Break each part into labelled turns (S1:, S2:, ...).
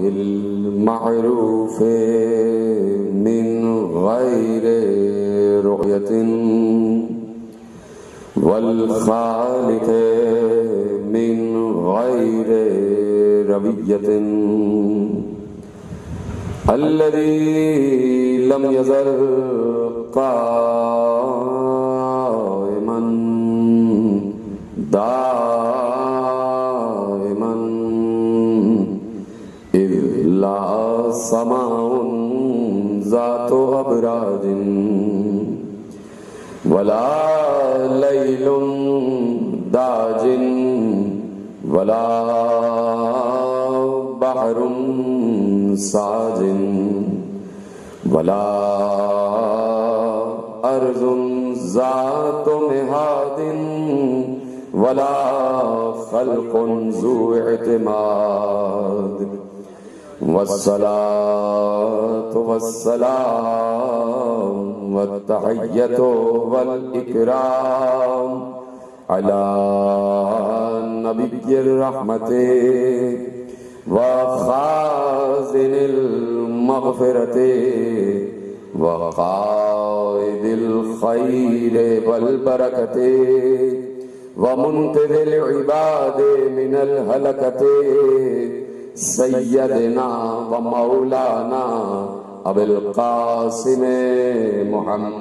S1: المعروف من غير رؤية والخالق من غير روية الذي لم يزل قائما دائما إذ لا سماء ذات أبراج ولا ليل داج ولا بحر ساج ولا أرض ذات مهاد ولا خلق ذو اعتماد والصلاة والسلام والتحية والإكرام على نبي الرحمة وخازن المغفرة وقائد الخير والبركة ومنقذ العباد من الهلكة سيدنا ومولانا أبي القاسم محمد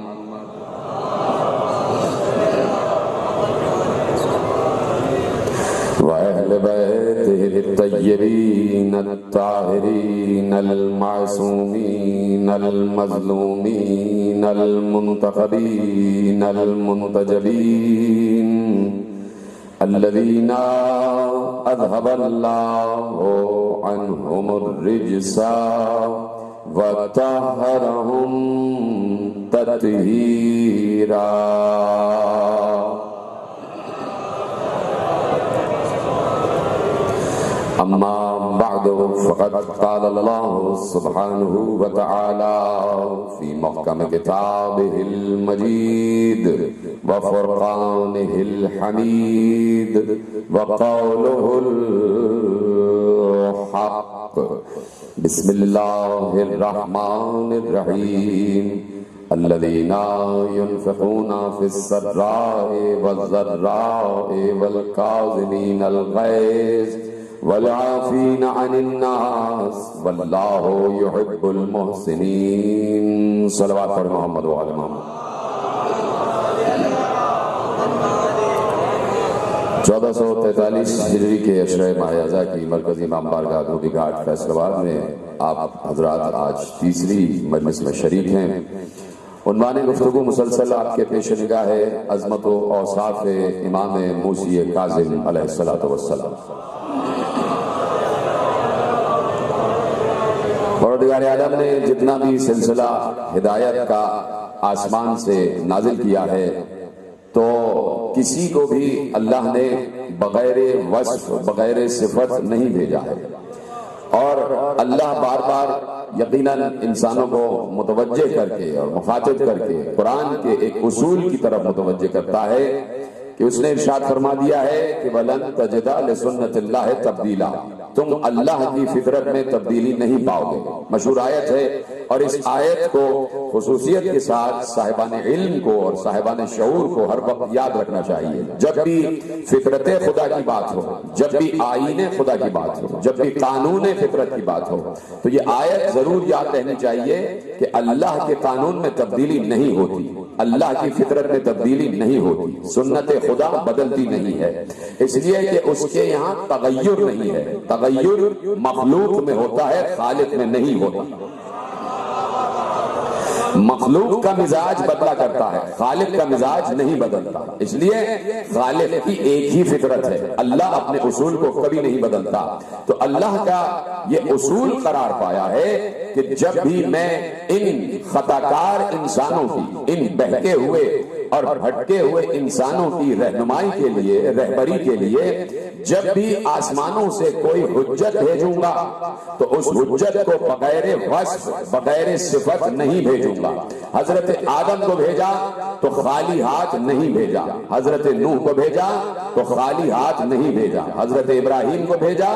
S1: وأهل بيته الطيبين الطاهرين المعصومين المظلومين المنتخبين المنتجبين الذين أذهب الله عنهم الرجس وطهرهم تطهيرا. أما بعد فقد قال الله سبحانه وتعالى في محكم كتابه المجيد وفرقانه الحميد وقوله الحق بسم الله الرحمن الرحيم الذين ينفقون في السراء والضراء والكاظمين الغيظ والعافين عن الناس والله يحب المحسنين. صلوات پر محمد و آل محمد. 1443 ہجری کے عشرہ ماہ اذا کی مرکزی امام بارگاہ دھوبی گھاٹ فیصل آباد میں آپ حضرات آج تیسری مجلس میں شریک ہیں. عنوان گفتگو مسلسل آپ کے پیش نگاہ ہے عظمت و اوصاف امام موسی کاظم علیہ السلام. پروردگار عالم نے جتنا بھی سلسلہ ہدایت کا آسمان سے نازل کیا ہے تو کسی کو بھی اللہ نے بغیر وصف بغیر صفت نہیں بھیجا ہے، اور اللہ بار بار یقیناً انسانوں کو متوجہ کر کے اور مخاطب کر کے قرآن کے ایک اصول کی طرف متوجہ کرتا ہے کہ اس نے ارشاد فرما دیا ہے کہ وَلَن تَجِدَ لِسُنَّتِ اللَّهِ تَبْدِيلًا، تم اللہ کی فطرت میں تبدیلی نہیں پاؤ گے. مشہور آیت ہے، اور اس آیت کو خصوصیت کے ساتھ صاحبان علم کو اور صاحبان شعور کو ہر وقت یاد رکھنا چاہیے. جب بھی فطرت خدا کی بات ہو، جب بھی آئین خدا کی بات ہو، جب بھی قانون فطرت کی بات ہو، تو یہ آیت ضرور یاد رہنی چاہیے کہ اللہ کے قانون میں تبدیلی نہیں ہوتی، اللہ کی فطرت میں تبدیلی نہیں ہوتی، سنت خدا بدلتی نہیں ہے، اس لیے کہ اس کے یہاں تغیر نہیں ہے. تغیر مخلوق میں ہوتا ہے، خالق میں نہیں ہوتا. مخلوق کا مزاج بدلا کرتا ہے، خالق کا مزاج نہیں بدلتا. اس لیے خالق کی ایک ہی فطرت ہے، اللہ اپنے اصول کو کبھی نہیں بدلتا. تو اللہ کا یہ اصول قرار پایا ہے کہ جب بھی میں ان خطاکار انسانوں کی، ان بہکے ہوئے اور بھٹکے ہوئے انسانوں کی رہنمائی کے لیے، رہبری کے لیے جب بھی آسمانوں سے کوئی حجت بھیجوں گا تو اس حجت کو بغیر وصف، بغیر صفت نہیں بھیجوں گا۔ حضرت آدم کو بھیجا تو خالی ہاتھ نہیں بھیجا، حضرت نوح کو بھیجا تو خالی ہاتھ نہیں بھیجا، حضرت ابراہیم کو بھیجا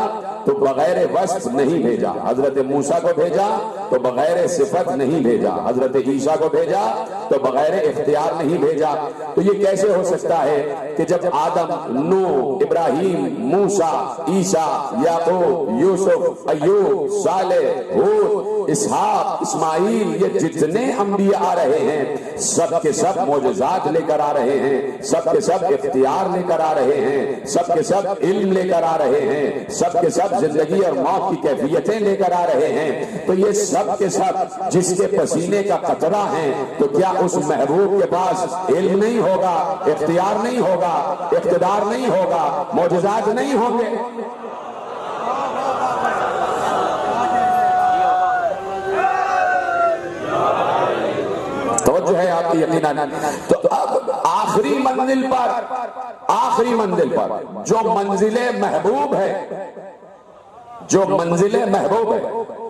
S1: تو بغیر وصف نہیں بھیجا، حضرت موسیٰ کو بھیجا تو بغیر صفت نہیں بھیجا، حضرت عیسیٰ کو بھیجا تو بغیر اختیار نہیں بھیجا۔ تو یہ کیسے ہو سکتا ہے کہ جب آدم، نوح، ابراہیم، موسیٰ، عیسیٰ، یعقوب، یوسف، ایوب، صالح، ہود، اسحاق، اسماعیل، یہ جتنے انبیاء آ رہے ہیں سب کے سب معجزات لے کر آ رہے ہیں، سب کے سب اختیار لے کر آ رہے ہیں، سب کے سب علم لے کر آ رہے ہیں، سب کے سب زندگی اور موت کی کیفیتیں لے کر آ رہے ہیں۔ تو یہ سب کے سب جس کے پسینے کا قطرہ ہیں، تو کیا اس محبوب کے پاس علم نہیں ہوگا، اختیار نہیں ہوگا، اقتدار نہیں ہوگا، معجزات نہیں ہوں گے؟ توجہ ہے آپ کی یقیناً۔ تو اب آخری منزل پر جو منزل محبوب ہے، جو منزل محبوب ہے،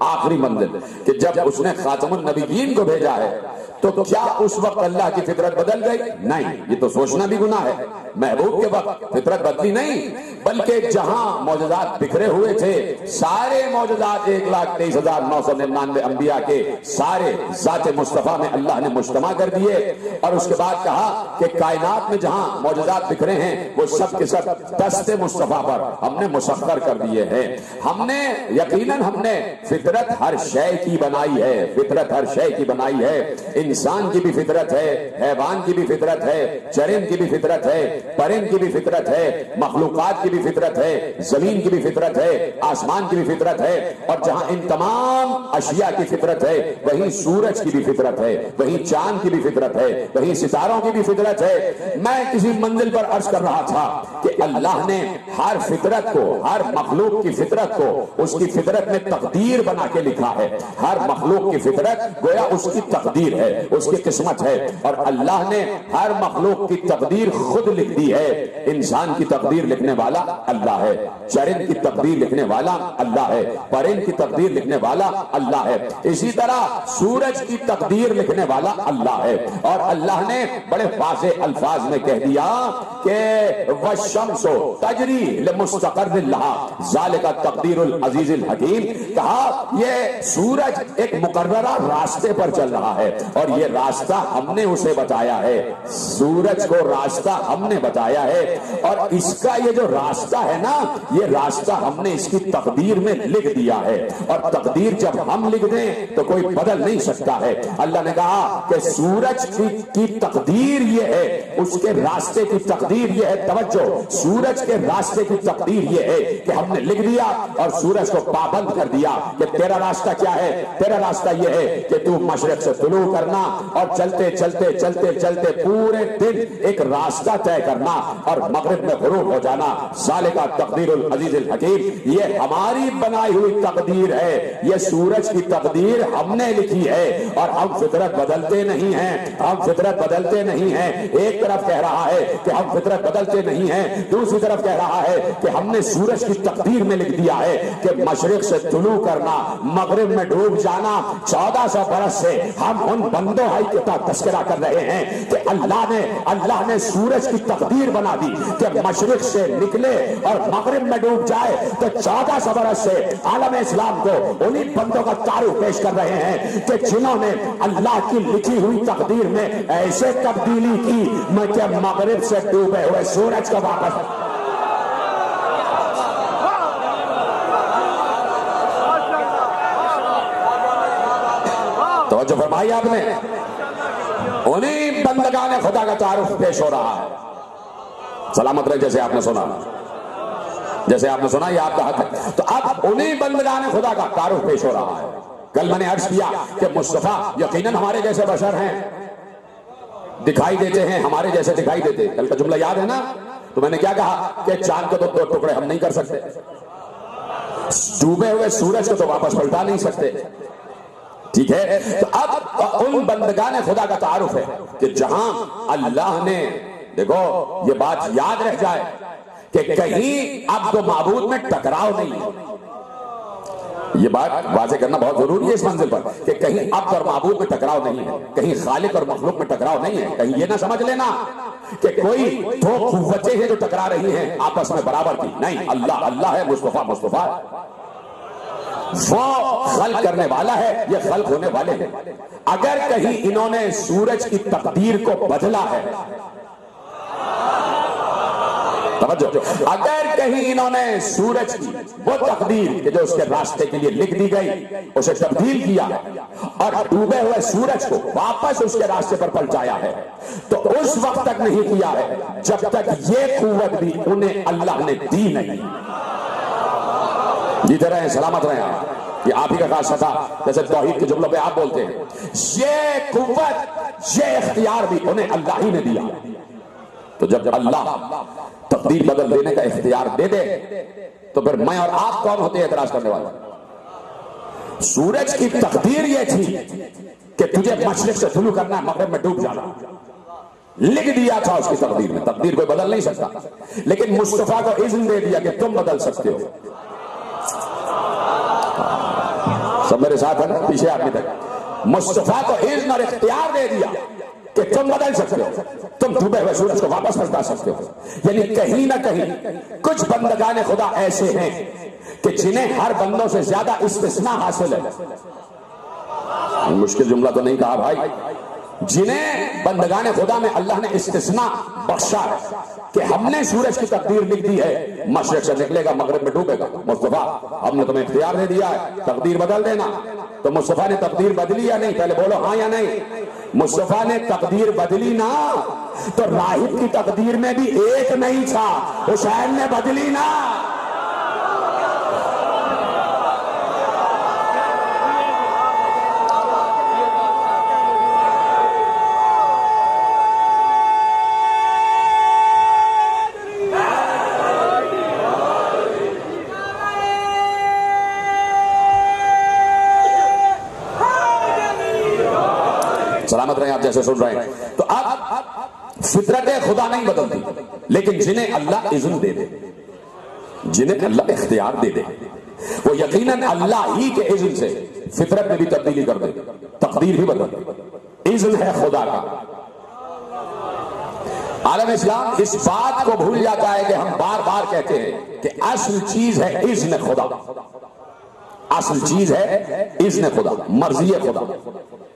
S1: آخری منزل، کہ جب اس نے خاتم النبیین کو بھیجا ہے تو کیا اس وقت اللہ کی فطرت بدل گئی؟ نہیں، یہ تو سوچنا بھی گناہ ہے۔ محبوب کے وقت فطرت بدلی نہیں، بلکہ جہاں معجزات بکھرے ہوئے تھے، سارے معجزات 1,23,999 انبیاء کے سارے ذات مصطفیٰ میں اللہ نے مجتمع کر دیے، اور اس کے بعد کہا کہ کائنات میں جہاں معجزات بکھرے ہیں وہ سب کے سب دست مصطفیٰ پر ہم نے مسخر کر دیے ہیں۔ ہم نے یقیناً ہم نے فطرت ہر شے کی بنائی ہے، فطرت ہر شے کی بنائی ہے۔ انسان کی بھی فطرت ہے، حیوان کی بھی فطرت ہے، چرند کی بھی فطرت ہے، پرند کی بھی فطرت ہے، مخلوقات کی بھی فطرت ہے، زمین کی بھی فطرت ہے، آسمان کی بھی فطرت ہے، اور جہاں ان تمام اشیاء کی فطرت ہے وہیں سورج کی بھی فطرت ہے، وہیں چاند کی بھی فطرت ہے، وہیں ستاروں کی بھی فطرت ہے۔ میں کسی منزل پر عرض کر رہا تھا کہ اللہ نے ہر فطرت کو، ہر مخلوق کی فطرت کو اس کی فطرت میں تقدیر بنا کے لکھا ہے۔ ہر مخلوق کی فطرت گویا اس کی تقدیر ہے، اس کی قسمت ہے، اور اللہ نے ہر مخلوق کی تقدیر خود لکھ دی ہے۔ انسان کی تقدیر لکھنے والا اللہ ہے، چرند کی تقدیر لکھنے والا اللہ ہے، پرند کی تقدیر لکھنے والا اللہ ہے، اسی طرح سورج کی تقدیر لکھنے والا اللہ ہے۔ اور اللہ نے بڑے واضح الفاظ میں کہہ دیا کہ وَالشَّمْسُ تَجْرِي لِمُسْتَقَرٍّ لَهَا ذَلِكَ تَقْدِيرُ الْعَزِيزِ الْحَكِيمِ۔ کہا یہ سورج ایک مقررہ راستے پر چل رہا ہے، اور یہ راستہ ہم نے اسے بتایا ہے، سورج کو راستہ ہم نے بتایا ہے، اور اس کا یہ جو راستہ ہے نا، یہ راستہ ہم نے اس کی تقدیر میں لکھ دیا ہے، اور تقدیر جب ہم لکھ دیں تو کوئی بدل نہیں سکتا ہے۔ اللہ نے کہا کہ سورج کی تقدیر یہ ہے، اس کے راستے کی تقدیر یہ ہے، توجہ، سورج کے راستے کی تقدیر یہ ہے کہ ہم نے لکھ دیا اور سورج کو پابند کر دیا کہ تیرا راستہ کیا ہے؟ تیرا راستہ یہ ہے کہ تو مشرق سے طلوع کرنا اور چلتے چلتے چلتے چلتے پورے دن ایک راستہ طے کرنا اور مغرب میں غروب ہو جانا۔ ذالک تقدیر العزیز الحکیم، یہ ہماری بنائی ہوئی تقدیر ہے، یہ سورج کی تقدیر ہم نے لکھی ہے، اور ہم فطرت بدلتے نہیں ہیں، ہم فطرت بدلتے نہیں ہیں۔ ایک طرف کہہ رہا ہے کہ ہم فطرت بدلتے نہیں ہیں، دوسری طرف کہہ رہا ہے کہ ہم نے سورج کی تقدیر میں لکھ دیا ہے کہ مشرق سے طلوع کرنا، مغرب میں ڈوب جانا۔ 1400 برس سے ہم ان بندوں کا تذکرہ کر رہے ہیں کہ اللہ نے سورج کی تقدیر بنا دی کہ مشرق سے نکلے اور مغرب میں ڈوب جائے۔ تو 1400 برس سے عالم اسلام کو انہی بندوں کا تعارف پیش کر رہے ہیں کہ جنہوں نے اللہ کی لکھی ہوئی تقدیر میں ایسے تبدیلی کی کہ مغرب سے ڈوبے ہوئے سورج کو واپس۔ توجہ فرمائی آپ نے، انہیں بندگان خدا کا تعارف پیش ہو رہا ہے۔ سلامت رہے، جیسے آپ نے سنا، جیسے آپ نے سنا، یہ آپ کا حق ہے۔ تو اب انہیں بندگان خدا کا تعارف پیش ہو رہا ہے۔ کل میں نے عرض کیا کہ مصطفیٰ یقیناً ہمارے جیسے بشر ہیں، دکھائی دیتے ہیں، ہمارے جیسے دکھائی دیتے۔ کل کا جملہ یاد ہے نا؟ تو میں نے کیا کہا کہ چاند کو تو 2 ٹکڑے ہم نہیں کر سکتے، ڈوبے ہوئے سورج کو تو واپس پلٹا نہیں سکتے، ٹھیک ہے؟ تو اب ان بندگان خدا کا تعارف ہے کہ جہاں اللہ نے، دیکھو یہ بات یاد رہ جائے کہ کہیں عبد و معبود میں ٹکراؤ نہیں ہے. یہ بات واضح کرنا بہت ضروری ہے اس منزل پر کہ کہیں عبد اور معبود میں ٹکراؤ نہیں ہے، کہیں خالق اور مخلوق میں ٹکراؤ نہیں ہے. کہیں یہ نہ سمجھ لینا کہ کوئی دو قوتیں ہیں جو ٹکرا رہی ہیں آپس میں برابر کی. نہیں، اللہ اللہ ہے، مصطفیٰ مصطفیٰ ہے. وہ خلق کرنے والا ہے، یہ خلق ہونے والے ہیں. اگر کہیں انہوں نے سورج کی تقدیر کو بدلا ہے، توجہ، اگر کہیں انہوں نے سورج کی وہ تقدیر کہ جو اس کے راستے کے لیے لکھ دی گئی اسے تبدیل کیا اور ڈوبے ہوئے سورج کو واپس اس کے راستے پر پلٹایا ہے، تو اس وقت تک نہیں کیا ہے جب تک یہ قوت بھی انہیں اللہ نے دی نہیں. جیتے رہیں، سلامت رہیں. یہ آپ ہی کا خاصہ تھا، جیسے توحید کے جملوں پہ آپ بولتے ہیں. یہ قوت، یہ اختیار بھی انہیں اللہ ہی نے دیا. تو جب اللہ تقدیر بدل دینے کا اختیار دے دے تو پھر میں اور آپ کون ہوتے ہیں اعتراض کرنے والے؟ سورج کی تقدیر یہ تھی کہ تجھے مشرق سے طلوع کرنا ہے، مغرب میں ڈوب جانا. لکھ دیا تھا اس کی تقدیر میں. تقدیر کوئی بدل نہیں سکتا، لیکن مصطفیٰ کو اذن دے دیا کہ تم بدل سکتے ہو. سب میرے ساتھ ہے نا؟ پیچھے آدمی تک مصطفیٰ کو اذن اور اختیار دے دیا کہ تم بدل سکتے ہو، تم ڈوبے ہوئے سورج کو واپس پلٹا سکتے ہو. یعنی کہیں نہ کہیں کچھ بندگان خدا ایسے ہیں کہ جنہیں ہر بندوں سے زیادہ استثناء حاصل ہے. مشکل جملہ تو نہیں کہا بھائی. جنہیں بندگان خدا میں اللہ نے استثناء بخشا ہے کہ ہم نے سورج کی تقدیر لکھ دی ہے، مشرق سے نکلے گا مغرب میں ڈوبے گا. مصطفیٰ ہم نے تمہیں اختیار دے دیا ہے تقدیر بدل دینا. تو مصطفیٰ نے تقدیر بدلی یا نہیں؟ پہلے بولو ہاں یا نہیں. مصطفیٰ نے تقدیر بدلی نا، تو راہب کی تقدیر میں بھی ایک نہیں تھا، حسین نے بدلی نا. سلامت رہیں آپ جیسے سن رہے ہیں. تو اب فطرت خدا نہیں بدلتی، لیکن جنہیں اللہ اذن دے دے، جنہیں اللہ اختیار دے دے، وہ یقیناً اللہ ہی کے اذن سے فطرت میں بھی تبدیلی کر دے، تقدیر بھی بدل دے. اذن ہے خدا کا. عالم اسلام اس بات کو بھول جاتا ہے کہ ہم بار بار کہتے ہیں کہ اصل چیز ہے اذن خدا. اصل چیز ہے اذن خدا، مرضی خدا.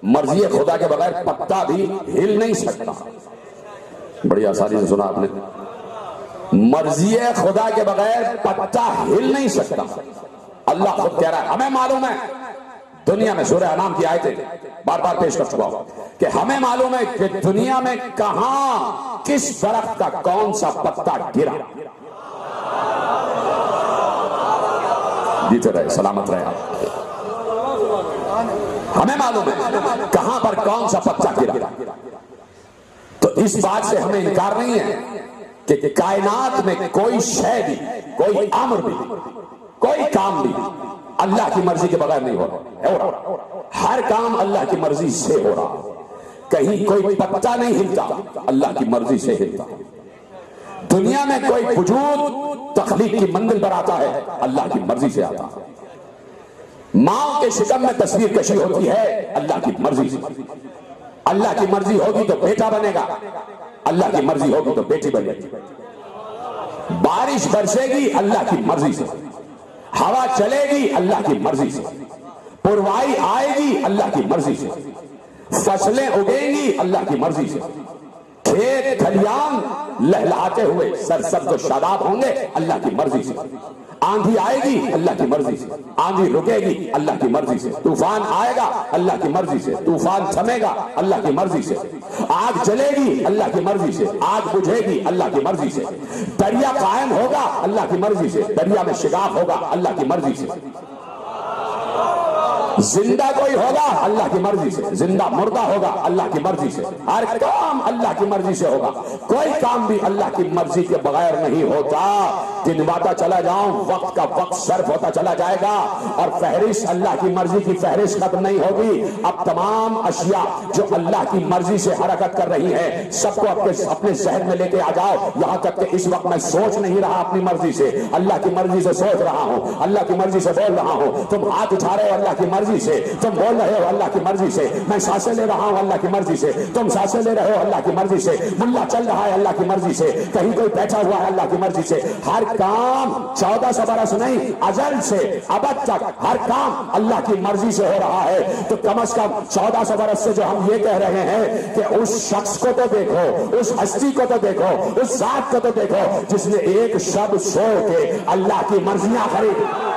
S1: مرضی خدا کے بغیر پتا بھی ہل نہیں سکتا. بڑی آسانی سے سنا آپ نے. مرضی خدا کے بغیر پتا ہل نہیں سکتا. اللہ خود کہہ رہا ہے، ہمیں معلوم ہے. دنیا میں سورہ انعام کی آیتیں بار بار پیش کر چکا ہوں کہ ہمیں معلوم ہے کہ دنیا میں کہاں کس درخت کا کون سا پتا گرا. جیتے رہے، سلامت رہے آپ. ہمیں معلوم ہے کہاں پر کون سا پتا گرا. تو اس بات سے ہمیں انکار نہیں ہے کہ کائنات میں کوئی شے بھی، کوئی امر بھی، کوئی کام بھی اللہ کی مرضی کے بغیر نہیں ہو رہا. ہر کام اللہ کی مرضی سے ہو رہا. کہیں کوئی پتا نہیں ہلتا، اللہ کی مرضی سے ہلتا. دنیا میں کوئی وجود تخلیق کی منزل پر آتا ہے، اللہ کی مرضی سے آتا ہے. ماں کے شکم میں تصویر کشی ہوتی ہے، اللہ کی مرضی سے. اللہ کی مرضی ہوگی تو بیٹا بنے گا، اللہ کی مرضی ہوگی تو بیٹی بنے گی. بارش برسے گی اللہ کی مرضی سے، ہوا چلے گی اللہ کی مرضی سے، پروائی آئے گی اللہ کی مرضی سے، فصلیں اگیں گی اللہ کی مرضی سے، کھیت کھلیان لہلاتے ہوئے سرسبز و شاداب ہوں گے اللہ کی مرضی سے. آندھی آئے گی اللہ کی مرضی سے، آندھی رکے گی اللہ کی مرضی سے. طوفان آئے گا اللہ کی مرضی سے، طوفان تھمے گا اللہ کی مرضی سے. آگ جلے گی اللہ کی مرضی سے، آگ بجھے گی اللہ کی مرضی سے. دریا قائم ہوگا اللہ کی مرضی سے، دریا میں شگاف ہوگا اللہ کی مرضی سے. زندہ کوئی ہوگا اللہ کی مرضی سے، زندہ مردہ ہوگا اللہ کی مرضی سے. ہر کام اللہ کی مرضی سے ہوگا. کوئی کام بھی اللہ کی مرضی کے بغیر نہیں ہوتا. گنواتا چلا جاؤں، وقت کا وقت صرف ہوتا چلا جائے گا اور فہرست اللہ کی مرضی کی فہرست ختم نہیں ہوگی۔ اب تمام اشیاء جو اللہ کی مرضی سے حرکت کر رہی ہے سب کو اپنے ذہن میں لے کے آ جاؤ، یہاں تک کہ اس وقت میں سوچ نہیں رہا اپنی مرضی سے، اللہ کی مرضی سے سوچ رہا ہوں، اللہ کی مرضی سے بول رہا ہوں۔ تم ہاتھ اٹھا رہے ہو اللہ کی مرضی سے، تم بول رہے ہو اللہ کی مرضی سے، میں سانسیں لے رہا ہوں اللہ کی مرضی سے، تم سانسیں لے رہے ہو اللہ کی مرضی سے، ملا چل رہا ہے اللہ کی مرضی سے، کہیں کوئی بیٹھا ہوا ہے اللہ کی مرضی سے۔ ہر کام 1400 برس نہیں، ازل سے ابد تک ہر کام اللہ کی مرضی سے ہو رہا ہے۔ تو کم از کم 1400 برس سے جو ہم یہ کہہ رہے ہیں کہ اس شخص کو تو دیکھو، اس ہستی کو تو دیکھو، اس ذات کو تو دیکھو جس نے ایک شب سو کے اللہ کی مرضیاں خرید۔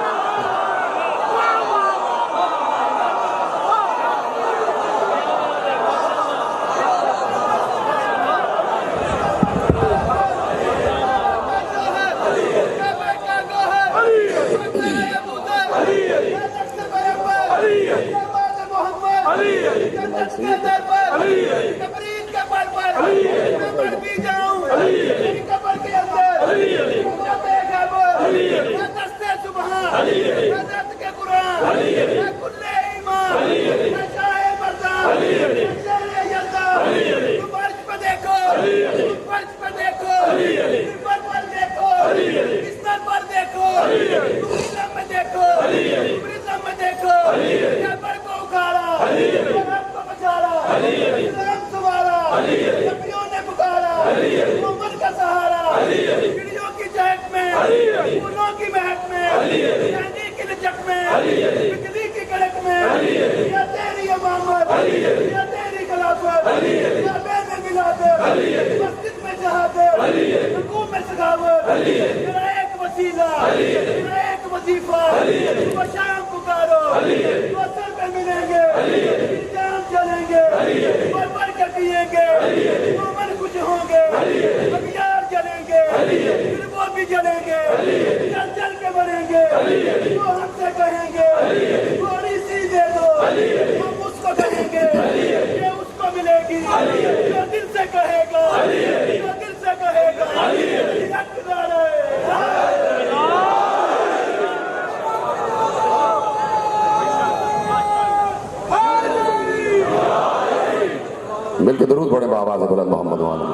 S1: مل کے درود پڑھیں بآواز بلند محمد وعلی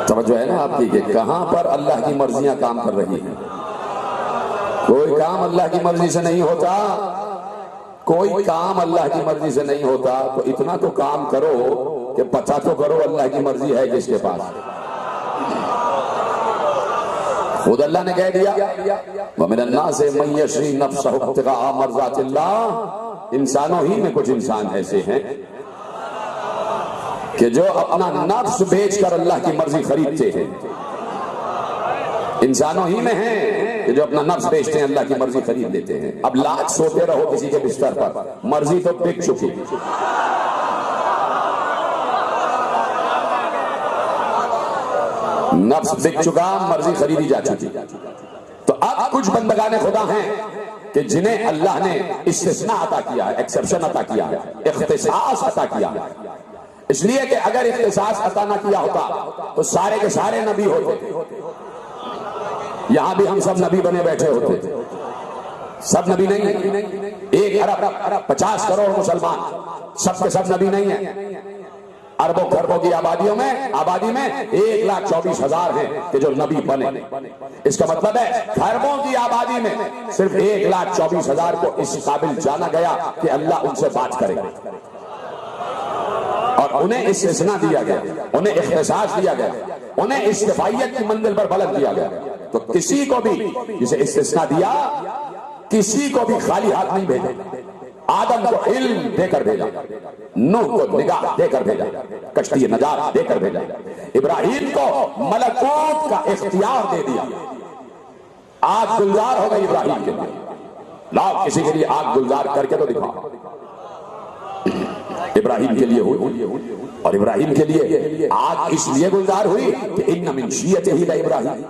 S1: توجہ ہے نا آپ کی کہ کہاں پر اللہ کی مرضیاں کام کر رہی ہیں۔ کوئی کام اللہ کی مرضی سے نہیں ہوتا، کوئی کام اللہ کی مرضی سے نہیں ہوتا، تو اتنا تو کام کرو کہ پتہ تو کرو اللہ کی مرضی ہے کس کے پاس۔ خود اللہ نے کہہ دیا وَمِنَ النَّاسِ مَن يَشْرِي نَفْسَهُ ابْتِغَاءَ مَرْضَاتِ اللَّهِ، انسانوں ہی میں کچھ انسان ایسے ہیں کہ جو اپنا نفس بیچ کر اللہ کی مرضی خریدتے ہیں۔ انسانوں ہی میں ہیں کہ جو اپنا نفس بیچتے ہیں، اللہ کی مرضی خرید لیتے ہیں۔ اب لاکھ سوتے رہو کسی کے بستر پر، مرضی تو بک چکی۔ نفس بک چکا، مرضی خریدی جا چکی۔ تو اب کچھ بندگان خدا ہیں کہ جنہیں اللہ نے استثناء عطا کیا ہے، ایکسپشن عطا کیا ہے، اختصاص عطا کیا ہے۔ اس لیے کہ اگر اختصاص عطا نہ کیا ہوتا تو سارے کے سارے نبی ہوتے، یہاں بھی ہم سب نبی بنے بیٹھے ہوتے۔ سب نبی نہیں ہیں، 1 ارب 50 کروڑ مسلمان، سب کے سب نبی نہیں ہیں۔ اربوں خربوں کی آبادی میں 1,24,000 ہیں کہ جو نبی بنے۔ اس کا مطلب ہے خربوں کی آبادی میں صرف 1,24,000 کو اس قابل جانا گیا کہ اللہ ان سے بات کرے، اور انہیں استثناء دیا گیا، انہیں اختصاص دیا گیا، انہیں استفائیت کی منزل پر بلند کیا گیا۔ تو کسی کو بھی جسے استثناء دیا، کسی کو بھی خالی ہاتھ نہیں بھیجا۔ آدم کو علم دے کر بھیجا، نوح کو نگاہ دے کر بھیجا، کشتی نجات دے کر بھیجا، ابراہیم کو ملکوت کا اختیار دے دیا۔ آگ گلزار ہو گئی ابراہیم کے لیے، لاؤ کسی کے لیے آگ گلزار کر کے تو دکھا۔ ابراہیم کے لیے ہوئی، اور ابراہیم کے لیے آگ اس لیے گلزار ہوئی کہ ان من شیعتہ لابراہیم۔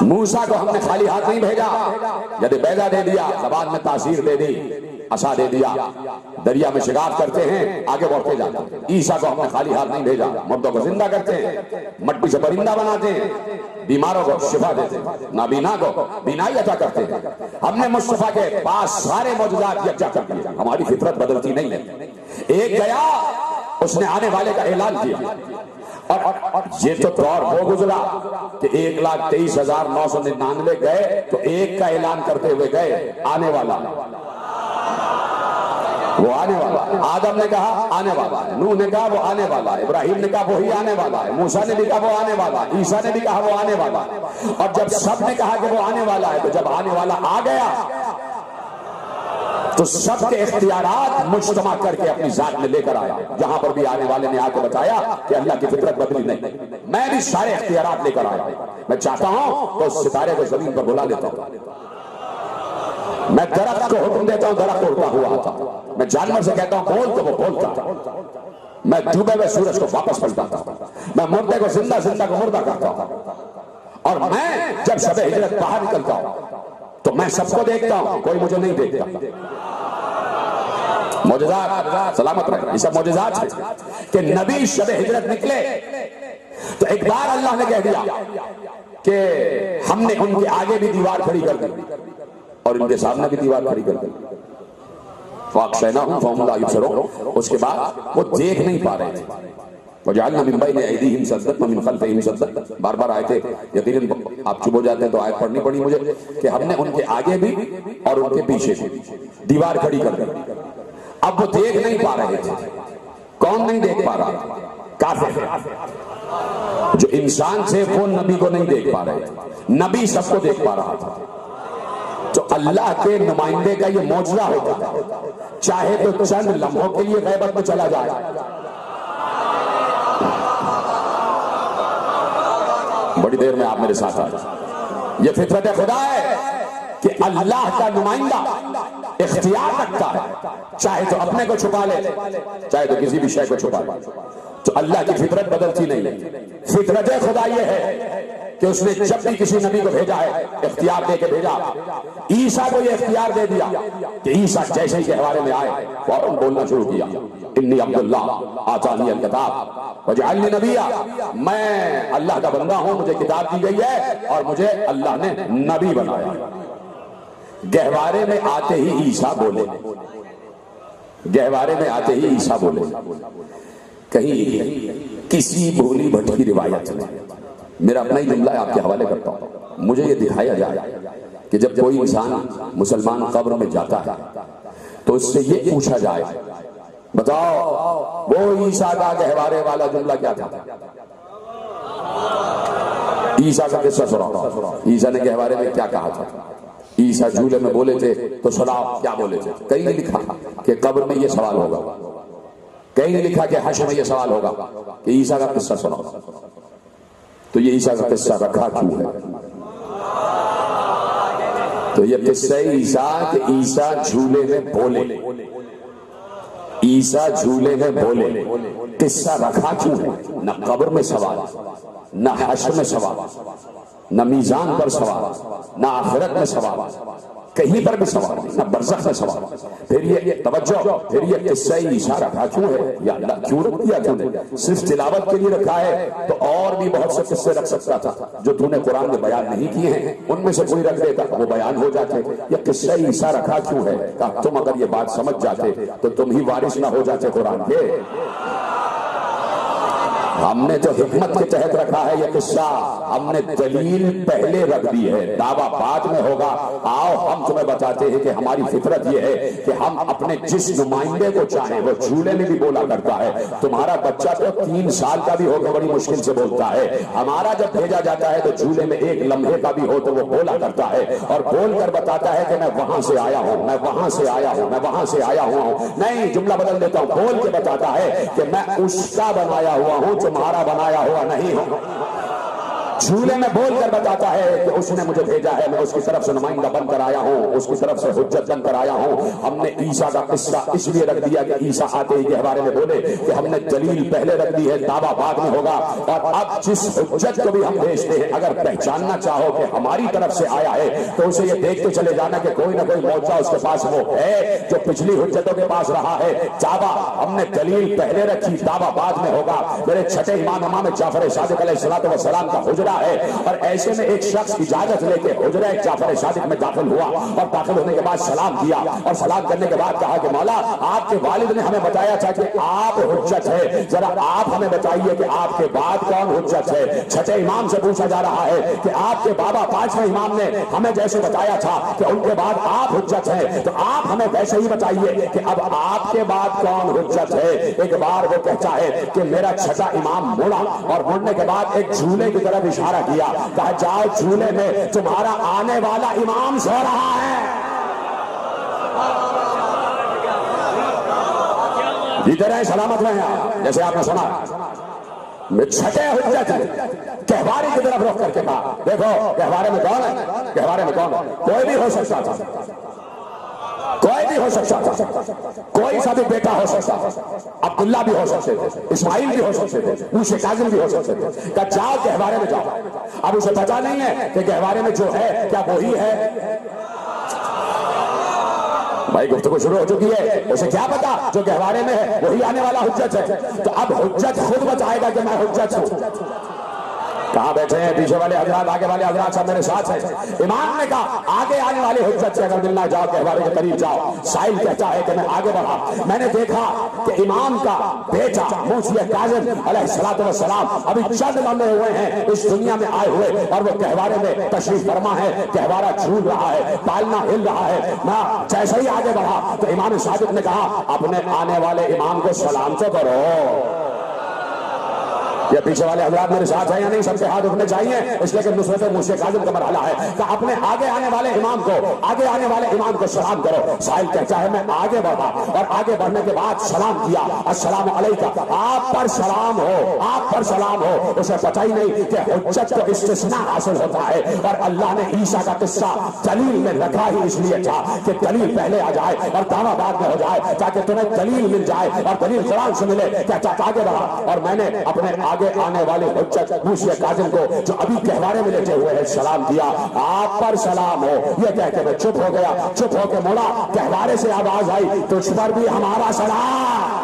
S1: موسیٰ کو ہم نے خالی ہاتھ نہیں بھیجا، ید بیضا دے دیا، زبان میں تاثیر دے دی، عصا دے دیا، دریا میں شگاف کرتے ہیں، آگے بڑھتے جاتے ہیں۔ عیسیٰ کو ہم نے خالی ہاتھ نہیں بھیجا، مردوں کو زندہ کرتے ہیں، مٹی سے پرندہ بناتے ہیں، بیماروں کو شفا دیتے ہیں، نابینا کو بینائی عطا کرتے ہیں۔ ہم نے مصطفیٰ کے پاس سارے معجزات یکجا کر دیے، ہماری فطرت بدلتی نہیں ہے۔ ایک گیا، اس نے آنے والے کا اعلان کیا، اور یہ تو دور ہو گزرا کہ 1,23,999 گئے تو ایک کا اعلان کرتے ہوئے گئے، آنے والا، وہ آنے والا۔ آدم نے کہا آنے والا ہے، نوح نے کہا وہ آنے والا ہے، ابراہیم نے کہا وہی آنے والا ہے، موسیٰ نے بھی کہا وہ آنے والا ہے، عیسیٰ نے بھی کہا وہ آنے والا ہے۔ اور جب سب نے کہا کہ وہ آنے والا ہے، تو جب آنے والا آ گیا تو سب کے اختیارات مجتمع کر کے اپنی ذات میں لے کر آیا۔ جہاں پر بھی آنے والے نے آ کے بتایا کہ اللہ کی فطرت بدلی نہیں، میں بھی سارے اختیارات لے کر آیا، میں چاہتا ہوں تو اس ستارے کو زمین پر بلا لیتا ہوں، میں درخت کو حکم دیتا ہوں، درخت اڑتا ہوا آتا، میں جانور سے کہتا ہوں بول تو وہ بولتا، میں ڈوبے ہوئے سورج کو واپس پلٹاتا ہوں، میں مردے کو زندہ، زندہ کو مردہ کرتا ہوں، اور میں جب شب ہجرت باہر نکلتا ہوں تو میں سب کو دیکھتا ہوں، کوئی مجھے نہیں دیکھتا۔ معجزات، سلامت رکھنا، یہ سب معجزات ہیں کہ نبی شب ہجرت نکلے تو ایک بار اللہ نے کہہ دیا کہ ہم نے ان کے آگے بھی دیوار کھڑی کر دی اور ان کے سامنے بھی دیوار کھڑی کر دی، فَأَغْشَيْنَاهُمْ فَهُمْ لَا يُبْصِرُونَ۔ اس کے بعد وہ دیکھ نہیں پا رہے تھے، وَجَعَلْنَا مِن بَيْنِ أَيْدِيهِمْ سَدًّا وَمِن خَلْفِهِمْ سَدًّا، بار بار آئے تھے، یقیناً آپ چپ ہو جاتے ہیں تو آیت پڑھنی پڑی مجھے کہ ہم نے ان کے آگے بھی اور ان کے پیچھے بھی دیوار کھڑی کر دی۔ اب وہ دیکھ نہیں پا رہے تھے، کون نہیں دیکھ پا رہا؟ کافر، جو انسان تھے وہ نبی کو نہیں دیکھ پا رہے تھے، نبی سب کو دیکھ پا رہا تھا۔ تو اللہ کے نمائندے کا یہ معجزہ ہوتا ہے، چاہے تو چند لمحوں کے لیے غیبت میں چلا جائے، بڑی دیر میں آپ میرے ساتھ آئے، یہ فطرت خدا ہے کہ اللہ کا نمائندہ اختیار رکھتا ہے، چاہے تو اپنے کو چھپا لے، چاہے تو کسی بھی شے کو چھپا لے۔ تو اللہ کی فطرت بدلتی نہیں ہے، فطرت خدا یہ ہے کہ اس نے جب بھی کسی نبی کو بھیجا ہے اختیار دے کے بھیجا۔ عیسیٰ کو یہ اختیار دے دیا کہ عیسیٰ جیسے ہی کہوارے میں آئے فوراً بولنا شروع کیا، انی عبداللہ آتانی الکتاب وجعلنی نبیا، میں اللہ کا بندہ ہوں، مجھے کتاب دی گئی ہے اور مجھے اللہ نے نبی بنایا۔ گہوارے میں آتے ہی عیسیٰ بولے، گہوارے میں آتے ہی عیسیٰ بولے۔ کہیں کسی بھولی بھٹکی روایت میں، میرا اپنا ہی جملہ آپ کے حوالے کرتا ہوں، مجھے یہ دکھایا جائے کہ جب کوئی انسان مسلمان قبر میں جاتا ہے تو اس سے یہ پوچھا جائے بتاؤ وہ عیسیٰ کا گہوارے والا جملہ کیا تھا؟ عیسیٰ کا قصہ سناؤ، عیسیٰ نے گہوارے میں کیا کہا تھا؟ عیسیٰ جھولے میں بولے تھے تو سناؤ کیا بولے تھے؟ کہیں نہیں لکھا کہ قبر میں یہ سوال ہوگا، کہیں نہیں لکھا کہ حشر میں یہ سوال ہوگا کہ عیسیٰ کا قصہ سناؤ۔ تو یہ عیسیٰ کا قصہ رکھا کیوں ہے؟ تو یہ قصہ عیسیٰ کہ عیسیٰ جھولے میں بولے، عیسیٰ جھولے میں بولے، قصہ رکھا کیوں ہے؟ نہ قبر میں سوال، نہ حشر میں سوال، نہ میزان پر سوال، نہ آخرت میں سوال، کہیں پر بھی سوال نہیں، نہ برزخ میں سوال۔ پھر یہ توجہ، پھر یہ قصہ عیسیٰ رکھا کیوں ہے؟ یا اللہ کیوں رکھ دیا تم نے؟ صرف تلاوت کے لیے رکھا ہے تو اور بھی بہت سے قصے رکھ سکتا تھا جو تو نے قرآن میں بیان نہیں کیے ہیں، ان میں سے کوئی رکھ دیتا وہ بیان ہو جاتے۔ یہ قصہ عیسیٰ رکھا کیوں ہے؟ کہ تم اگر یہ بات سمجھ جاتے تو تم ہی وارث نہ ہو جاتے قرآن کے۔ ہم نے تو حکمت کے تحت رکھا ہے یہ قصہ، ہم نے دلیل پہلے رکھ دی ہے، دعویٰ بعد میں ہوگا۔ آؤ ہم تمہیں بتاتے ہیں کہ ہماری فطرت یہ ہے کہ ہم اپنے جس نمائندے کو چاہیں وہ جھولے میں بھی بولا کرتا ہے۔ تمہارا بچہ تو 3 سال کا بھی ہو تو بڑی مشکل سے بولتا ہے، ہمارا جب بھیجا جاتا ہے تو جھولے میں 1 لمحے کا بھی ہو تو وہ بولا کرتا ہے اور بول کر بتاتا ہے کہ میں وہاں سے آیا ہوں، میں وہاں سے آیا ہوں، میں وہاں سے آیا ہوا ہوں۔ نہیں، جملہ بدل دیتا ہوں، بول کے بتاتا ہے کہ میں اس کا بنایا ہوا ہوں، تمہارا بنایا ہوا نہیں ہوں۔ جھولے میں بول کر بتاتا ہے کہ اس نے مجھے بھیجا ہے، میں اس کی طرف سے نمائندہ بن کر آیا ہوں، اس کی طرف سے حجت بن کر آیا ہوں۔ ہم نے عیسیٰ کا قصہ اس لیے رکھ دیا کہ عیسیٰ آتے ہی کے بارے میں بولے کہ ہم نے دلیل پہلے رکھ دی ہے، دعویٰ بعد میں ہوگا۔ اور اب جس حجت کو بھی ہم بھیجتے ہیں، اگر پہچاننا چاہو کہ ہماری طرف سے آیا ہے تو اسے یہ دیکھتے چلے جانا کہ کوئی نہ کوئی معجزہ اس کے پاس وہ ہے جو پچھلی حجتوں کے پاس رہا ہے۔ دعویٰ ہم نے دلیل پہلے رکھی، دعویٰ بعد میں ہوگا۔ میرے چھٹے امام جعفر صادق علیہ السلام کا حجرہ ہے، اور ایسے میں ایک شخص اجازت لے کے حجرہ جعفر صادق میں داخل ہوا، اور داخل ہونے کے بعد سلام کیا، اور سلام کرنے کے بعد کہا کہ مولا آپ کے والد نے ہمیں بتایا تھا کہ آپ حجت ہے، ذرا آپ ہمیں بتائیے کہ آپ کے بعد کون حجت ہے۔ چھٹے امام سے پوچھا جا رہا ہے کہ آپ کے بابا پانچویں امام نے ہمیں جیسے بتایا تھا کہ ان کے بعد آپ حجت ہیں، تو آپ ہمیں ویسے ہی بتائیے کہ اب آپ کے بعد کون حجت ہے۔ ایک بار وہ کہتا ہے کہ میرا چھٹا امام مڑا، اور مڑنے کے بعد ایک جھولے کی طرف اشارہ کیا، کہا جاؤ جھولے میں تمہارا آنے والا امام سو رہا ہے۔ جیتے رہے سلامت رہے آپ۔ جیسے آپ نے سنا میں چھٹے حجت کہواری کی طرف رخ کر کے کہا دیکھو گہوارے میں کون ہے، گہوارے میں کون ہے؟ کوئی بھی ہو سکتا تھا، کوئی بھی ہو سکتا تھا، کوئی سا بھی بیٹا ہو سکتا تھا، عبداللہ بھی ہو سکتے تھے، اسماعیل بھی ہو سکتے تھے، موسیٰ کاظم بھی ہو سکتے تھے۔ کہ جاؤ گہوارے میں جاؤ۔ اب اسے پتا نہیں ہے کہ گہوارے میں جو ہے کیا وہی ہے؟ بھائی گفتگو شروع ہو چکی ہے، اسے کیا پتا جو گہوارے میں ہے وہی آنے والا حجت ہے؟ تو اب حجت خود بتائے گا کہ میں حجت ہوں۔ کہاں بیٹھے ہیں پیچھے والے حضرات، آگے والے حضرات سب میرے ساتھ ہیں۔ امام نے کہا آگے آنے والے حجت سے اگر ملنا جاؤ گہوارے کے قریب جاؤ۔ سائل کہتا ہے کہ میں آگے بڑھا، میں نے دیکھا کہ امام کا بیٹا موسیٰ کاظم علیہ السلام ابھی چند لمحے ہوئے ہیں اس دنیا میں آئے ہوئے، اور وہ گہوارے میں تشریف فرما ہے، گہوارہ جھول رہا ہے، پالنا ہل رہا ہے۔ میں جیسے ہی آگے بڑھا تو امام صادق نے کہا اپنے آنے والے امام کو سلام تو کرو۔ یہ پیچھے والے حضرات میرے ساتھ ہیں یا نہیں؟ سب کے ہاتھ اٹھنے چاہیے، اس لیے کہ نصرت موسیٰ کاظم کا مرحلہ ہے کہ اپنے آگے آنے والے امام کو، آگے آنے والے امام کو سلام کرو۔ سائل کہتا ہے میں آگے بڑھا، اور آگے بڑھنے کے بعد سلام کیا، السلام علیکم، آپ پر سلام ہو، آپ پر سلام ہو۔ اسے پتہ ہی نہیں کہ حجت کو استثناء حاصل ہوتا ہے، اور اللہ نے عیسیٰ کا قصہ دلیل میں رکھا ہی اس لیے تھا کہ دلیل پہلے آ جائے اور دعویٰ بعد میں ہو جائے، تاکہ تمہیں دلیل مل جائے اور دلیل قرآن سے ملے۔ کہتا آگے بڑھا، اور میں نے اپنے آگے آنے والے حجت موسیٰ کاظم کو جو ابھی گہوارے میں لیٹے ہوئے ہیں سلام کیا، آپ پر سلام ہو۔ یہ کہہ کے میں چپ ہو گیا، چپ ہو کے مڑا، گہوارے سے آواز آئی تجھ پر بھی ہمارا سلام۔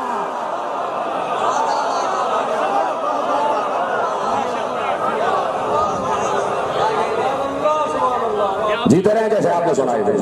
S1: جیتے رہے جیسے آپ نے سنائی تھے۔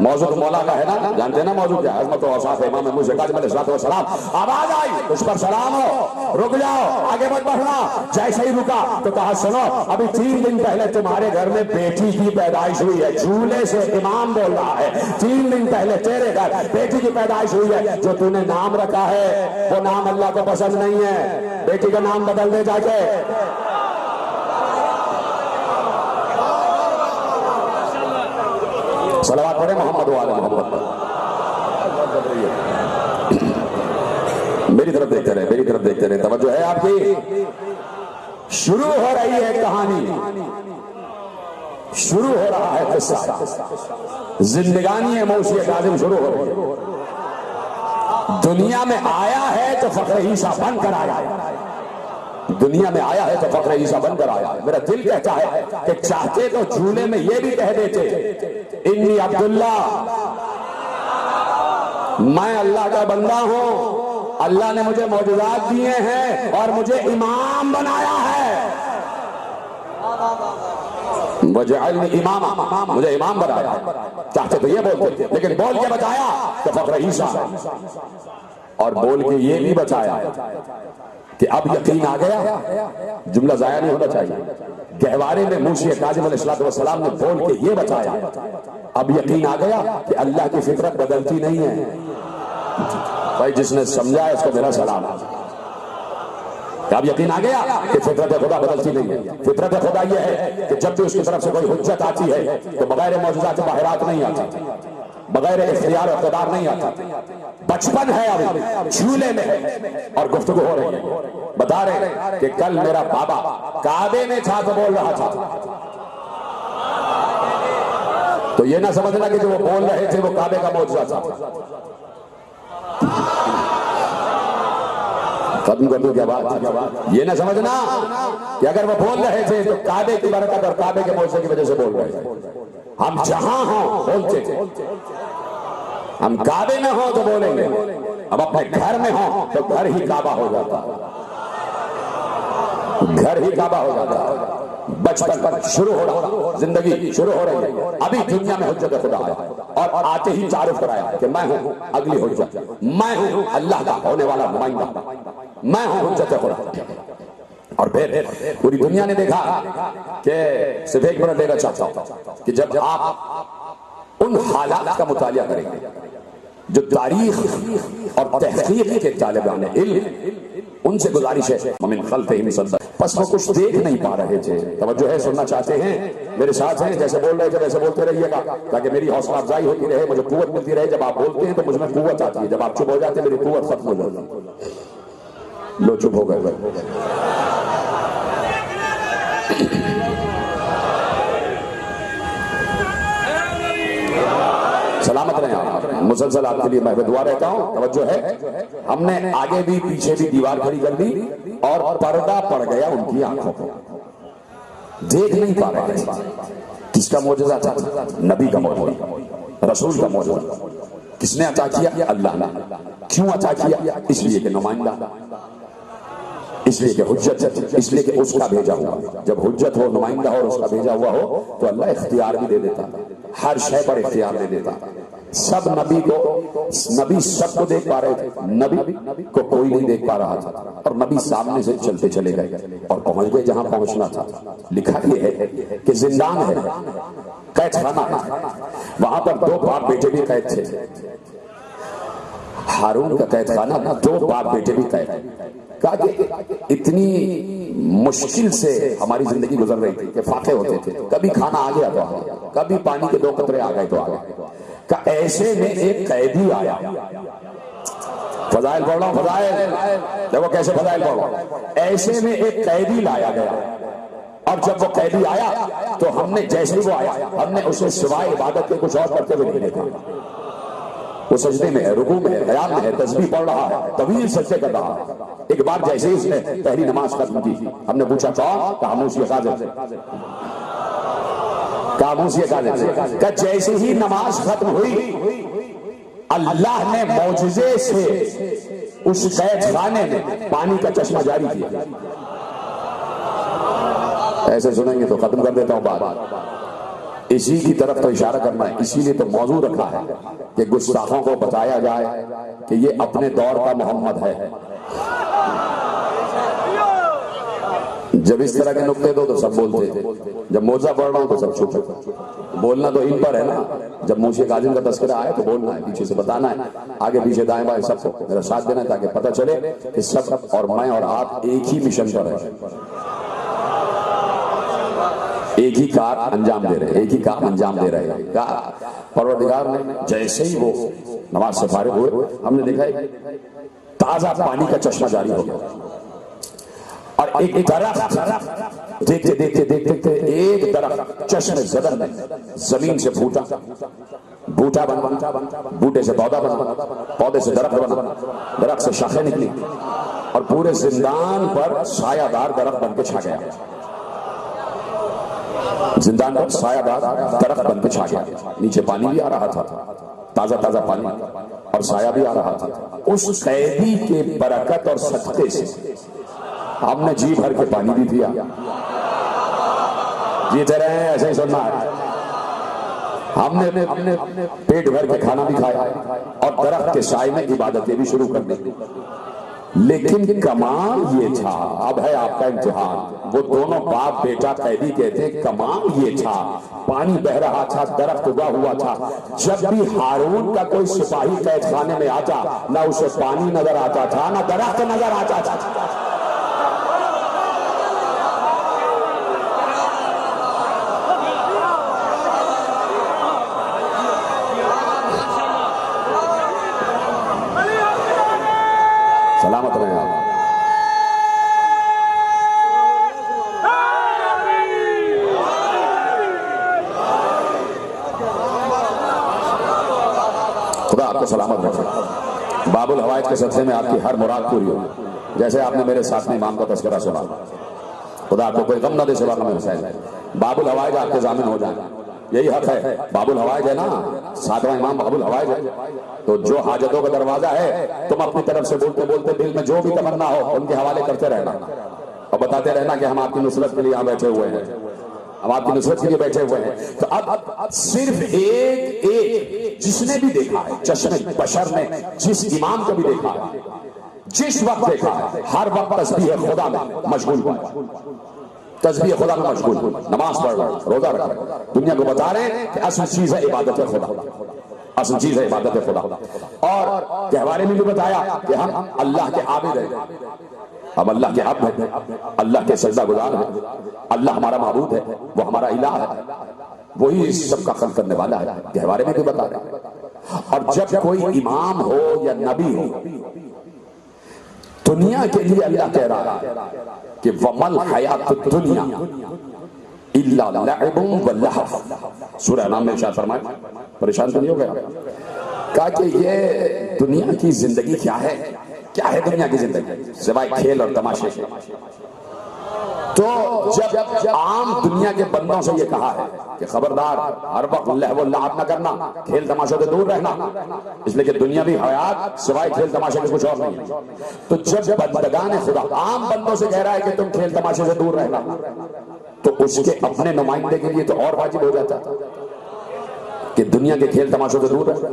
S1: موضوع مولا کا ہے نا، جانتے ہیں نا موضوع کیا؟ عظمت و اوصاف امام موسیٰ کاظم علیہ السلام۔ آواز آئی اس پر سلام ہو، رک جاؤ، آگے مت بڑھنا۔ جیسے ہی رکا تو کہا سنو ابھی 3 دن پہلے تمہارے گھر میں بیٹی کی پیدائش ہوئی ہے۔ جھولے سے امام بول رہا ہے 3 دن پہلے تیرے گھر بیٹی کی پیدائش ہوئی ہے، جو تو نے نام رکھا ہے وہ نام اللہ کو پسند نہیں ہے، بیٹی کا نام بدل دے جا کے۔ صلوات پڑھیں محمد وعلی محمد۔ میری طرف دیکھتے رہے، میری طرف دیکھتے رہے، توجہ ہے آپ کی۔ شروع ہو رہی ہے کہانی، شروع ہو رہا ہے قصہ، زندگانی موسیٰ کاظم شروع ہو رہی ہے۔ دنیا میں آیا ہے تو فخر عیسیٰ بن کر آیا ہے، دنیا میں آیا ہے تو فخر عیسیٰ بن کر آیا ہے۔ میرا دل کہتا ہے کہ چاہتے تو جھولے میں یہ بھی کہہ دیتے انی عبداللہ، میں اللہ کا بندہ ہوں، اللہ نے مجھے معجزات دیے ہیں اور مجھے امام بنایا ہے، وجعلنی اماما، مجھے امام بنایا ہے۔ چاہتے تو یہ بولتے، لیکن بول کے بتایا کہ فخر عیسیٰ، اور بول کے یہ بھی بتایا کہ اب یقین آ گیا۔ جملہ ضائع نہیں ہونا چاہیے۔ گہوارے میں موسیٰ کاظم علیہ السلام نے بول کے یہ بتایا اب یقین آ گیا کہ اللہ کی فطرت بدلتی نہیں ہے۔ بھائی جس نے سمجھا ہے اس کو میرا سلام۔ اب یقین آ گیا کہ فطرت خدا بدلتی نہیں ہے۔ فطرت خدا یہ ہے کہ جب بھی اس کی طرف سے کوئی حجت آتی ہے تو بغیر معجزات باہرات نہیں آتی، بغیر اختیار و اقتدار نہیں آتا۔ بچپن ہے ابھی، جھولے میں ہے اور گفتگو ہو رہی ہے۔ بتا رہے کہ کل میرا بابا کعبے میں تھا تو بول رہا تھا. تو یہ نہ سمجھنا کہ جو وہ بول رہے تھے وہ کعبے کا معجزہ تھا. ختم کر دو کیا بات. یہ نہ سمجھنا کہ اگر وہ بول رہے تھے تو کعبے کی برکت اور کعبے کے معجزے کی وجہ سے بول رہے تھے. ہم جہاں ہوں بولتے تھے. ہم کعبے میں ہوں تو بولیں گے. اب اپنے گھر میں ہوں تو گھر ہی کعبہ ہو جاتا. گھر ہی کعبہ ہو جاتا. بچپن شروع ہو رہا, زندگی شروع ہو رہی ہے. ابھی دنیا میں حجت خدا ہے اور آتے ہی تعارف کرایا کہ میں ہوں اگلی حجت, میں ہوں اللہ کا ہونے والا نمائندہ, میں ہوں حجت خدا. اور پھر پوری دنیا نے دیکھا کہ صرف ایک منٹ دینا چاہتا ہوں کہ جب آپ ان حالات کا مطالعہ کریں گے جو تاریخ اور تحقیق کے طالبان علم, ان سے گزارش ہے ومن خلفہم صدق. پس وہ کچھ دیکھ نہیں پا رہے تھے. توجہ ہے, سننا چاہتے ہیں, میرے ساتھ ہیں, جیسے بول رہے تھے ویسے بولتے رہیے گا تاکہ میری حوصلہ افزائی ہوتی رہے, مجھے قوت ملتی رہے. جب آپ بولتے ہیں تو مجھ میں قوت آتی ہے, جب آپ چپ ہو جاتے ہیں میری قوت ختم ہو جاتی ہے. لو چپ ہو گئے. سلامت رہیں آپ. مسلسل آپ کے لیے میں دعا رہتا ہوں. توجہ ہے, ہم نے آگے بھی پیچھے بھی دیوار کھڑی کر دی اور پردہ پڑ گیا ان کی آنکھوں کو. دیکھ نہیں پا رہے. کس کا معجزہ تھا؟ نبی کا معجزہ, رسول کا معجزہ. کس نے عطا کیا؟ اللہ نے. کیوں عطا کیا؟ اس لیے کہ نمائندہ, اس لیے کہ حجت, اس لیے کہ اس کا بھیجا ہوا. جب حجت ہو, نمائندہ ہو اور اس کا بھیجا ہوا ہو تو اللہ اختیار بھی دے دیتا, ہر شے پر اختیار دے دیتا. سب نبی سب کو دیکھ پا رہے تھے, نبی کو کوئی نہیں دیکھ پا رہا تھا. اور نبی سامنے سے چلتے چلے گئے اور پہنچ گئے جہاں پہنچنا تھا. لکھا یہ ہے کہ زندان ہے, قید خانہ ہے, وہاں پر 2 باپ بیٹے بھی قید تھے. ہارون کا قید خانہ, 2 باپ بیٹے بھی قید. کہا کہ اتنی مشکل سے ہماری زندگی گزر رہی تھی کہ فاقے ہوتے تھے. کبھی کھانا آ گیا تو آ گیا, کبھی پانی کے 2 قطرے آ گئے تو آ گئے. کہ ایسے میں ایک قیدی آیا. فضائل پڑھ رہا ہوں, فضائل دیکھو کیسے فضائل پڑھ رہا ہوں. ایسے میں ایک قیدی لایا گیا, اور جب وہ قیدی آیا تو ہم نے جیسے ہی وہ آیا ہم نے اسے سوائے عبادت کے کچھ اور کرتے ہوئے نہیں دیکھا. وہ سجدے میں ہے, رکوع میں ہے, قیام میں ہے, تسبیح پڑھ رہا ہے, طویل سجدے کر رہا ہے. ایک بار جیسے ہی اس نے پہلی نماز ختم کی, ہم نے پوچھا کون؟ کہا موسی قاضر. کہا موسی قاضر. کہ جیسے ہی نماز ختم ہوئی اللہ نے معجزے سے اس قید خانے میں پانی کا چشمہ جاری کیا. ایسے سنیں گے تو ختم کر دیتا ہوں بات. اسی کی طرف تو اشارہ کرنا ہے, اسی لیے تو موضوع رکھا ہے کہ گستاخوں کو بتایا جائے کہ یہ اپنے دور کا محمد ہے. جب اس طرح کے نقطے دو تو سب بولتے ہیں, جب موضوع پڑھ رہا ہوں تو سب چھپ. بولنا تو ان پر ہے نا. جب موسی قاضر کا تذکرہ آئے تو بولنا ہے, پیچھے سے بتانا ہے, آگے پیچھے دائیں بائیں سب کو میرا ساتھ دینا ہے تاکہ پتہ چلے کہ سب اور میں اور آپ ایک ہی مشن پر ہیں, ایک ہی کار انجام دے رہے, ایک ہی کام انجام دے رہے ہیں. کہا پروردگار نے جیسے ہی وہ نماز سے فارغ ہوئے ہم نے دیکھا تازہ پانی کا چشمہ جاری ہو گیا. اور ایک درخت دیکھتے دیکھتے دیکھتے ایک درخت چشم زدن میں زمین سے بوٹا بنا, بوٹے سے پودا بنا, پودے سے درخت بنا, درخت سے شاخیں نکلی اور پورے زندان پر سایہ دار درخت بن کے چھا گیا. زندان پر سایہ دار درخت بن کے چھا گیا. نیچے پانی بھی آ رہا تھا, تازہ تازہ پانی, اور سایہ بھی آ رہا تھا. اس قیدی کے برکت اور صدقے سے ہم نے جی بھر کے پانی بھی پیا. جیتے رہے ہیں, ایسے ہی سننا ہے. ہم نے پیٹ بھر کے کھانا بھی کھایا اور درخت کے سائے میں عبادتیں بھی شروع کر دی. لیکن کمال یہ تھا, اب ہے آپ کا امتحان. وہ دونوں باپ بیٹا قیدی کہتے ہیں کمال یہ تھا, پانی بہ رہا تھا, درخت اگا ہوا تھا. جب بھی ہارون کا کوئی سپاہی قید خانے میں آتا نہ اسے پانی نظر آتا تھا نہ درخت نظر آتا تھا. سلامت رہے آپ. کو سلامت رکھے، باب الحوائج کے صدقے میں آپ کی ہر مراد پوری ہو، جیسے آپ نے میرے ساتھ میں امام کا تذکرہ سنا، خدا آپ کو کوئی غم نہ دے سوا غم حسین، باب الحوائج آپ کے ضامن ہو جائیں، یہی حق ہے۔ باب الحوائج ہے نا، ساتواں امام باب الحوائج ہے، تو جو حاجتوں کا دروازہ ہے تم اپنی طرف سے بولتے بولتے دل میں جو بھی تمنا ہو ان کے حوالے کرتے رہنا اور بتاتے رہنا کہ ہم آپ کی نصرت کے لیے یہاں بیٹھے ہوئے ہیں، ہم آپ کی نصرت کے لیے بیٹھے ہوئے ہیں۔ تو اب صرف ایک جس نے بھی دیکھا ہے، چشم بشر نے جس امام کو بھی دیکھا ہے، جس وقت دیکھا ہے، ہر وقت تسبیح خدا میں مشغول ہوا، تسبیح خدا میں مشغول ہوا، نماز پڑھ رہا ہے، روزہ رکھ رہا ہے، دنیا کو بتا رہے ہیں کہ اصل چیز ہے عبادت خدا، اصل چیز ہے عبادت خدا۔ اور تہوارے میں بھی بتایا کہ ہم اللہ کے عابد ہیں، ہم اللہ کے عبد ہیں، اللہ کے سجدہ گزار ہیں، اللہ ہمارا معبود ہے، وہ ہمارا الہ ہے، وہی اس سب کا خلق کرنے والا ہے، تہوارے میں بھی بتا رہے ہیں۔ اور جب کوئی امام ہو یا نبی ہو، دنیا کے لیے اللہ کہہ رہا ہے کہ وَمَا الْحَيَاةُ الدُّنْيَا إِلَّا لَعِبٌ وَلَهْوٌ، سورہ انعام میں ارشاد فرمایا، پریشان تو نہیں ہو گیا؟ کہا کہ یہ دنیا کی زندگی کیا ہے، کیا ہے دنیا کی زندگی سوائے کھیل اور تماشے کے؟ تو جب عام دنیا کے بندوں سے یہ کہا ہے کہ خبردار ہر وقت لہو و لعب نہ کرنا، کھیل تماشوں سے دور رہنا، اس لیے کہ دنیاوی حیات سوائے کھیل تماشے کے کچھ اور نہیں ہے، تو جب بندگان خدا عام بندوں سے کہہ رہا ہے کہ تم کھیل تماشے سے دور رہنا، تو اس کے اپنے نمائندے کے لیے تو اور واجب ہو جاتا کہ دنیا کے کھیل تماشوں سے دور رہے،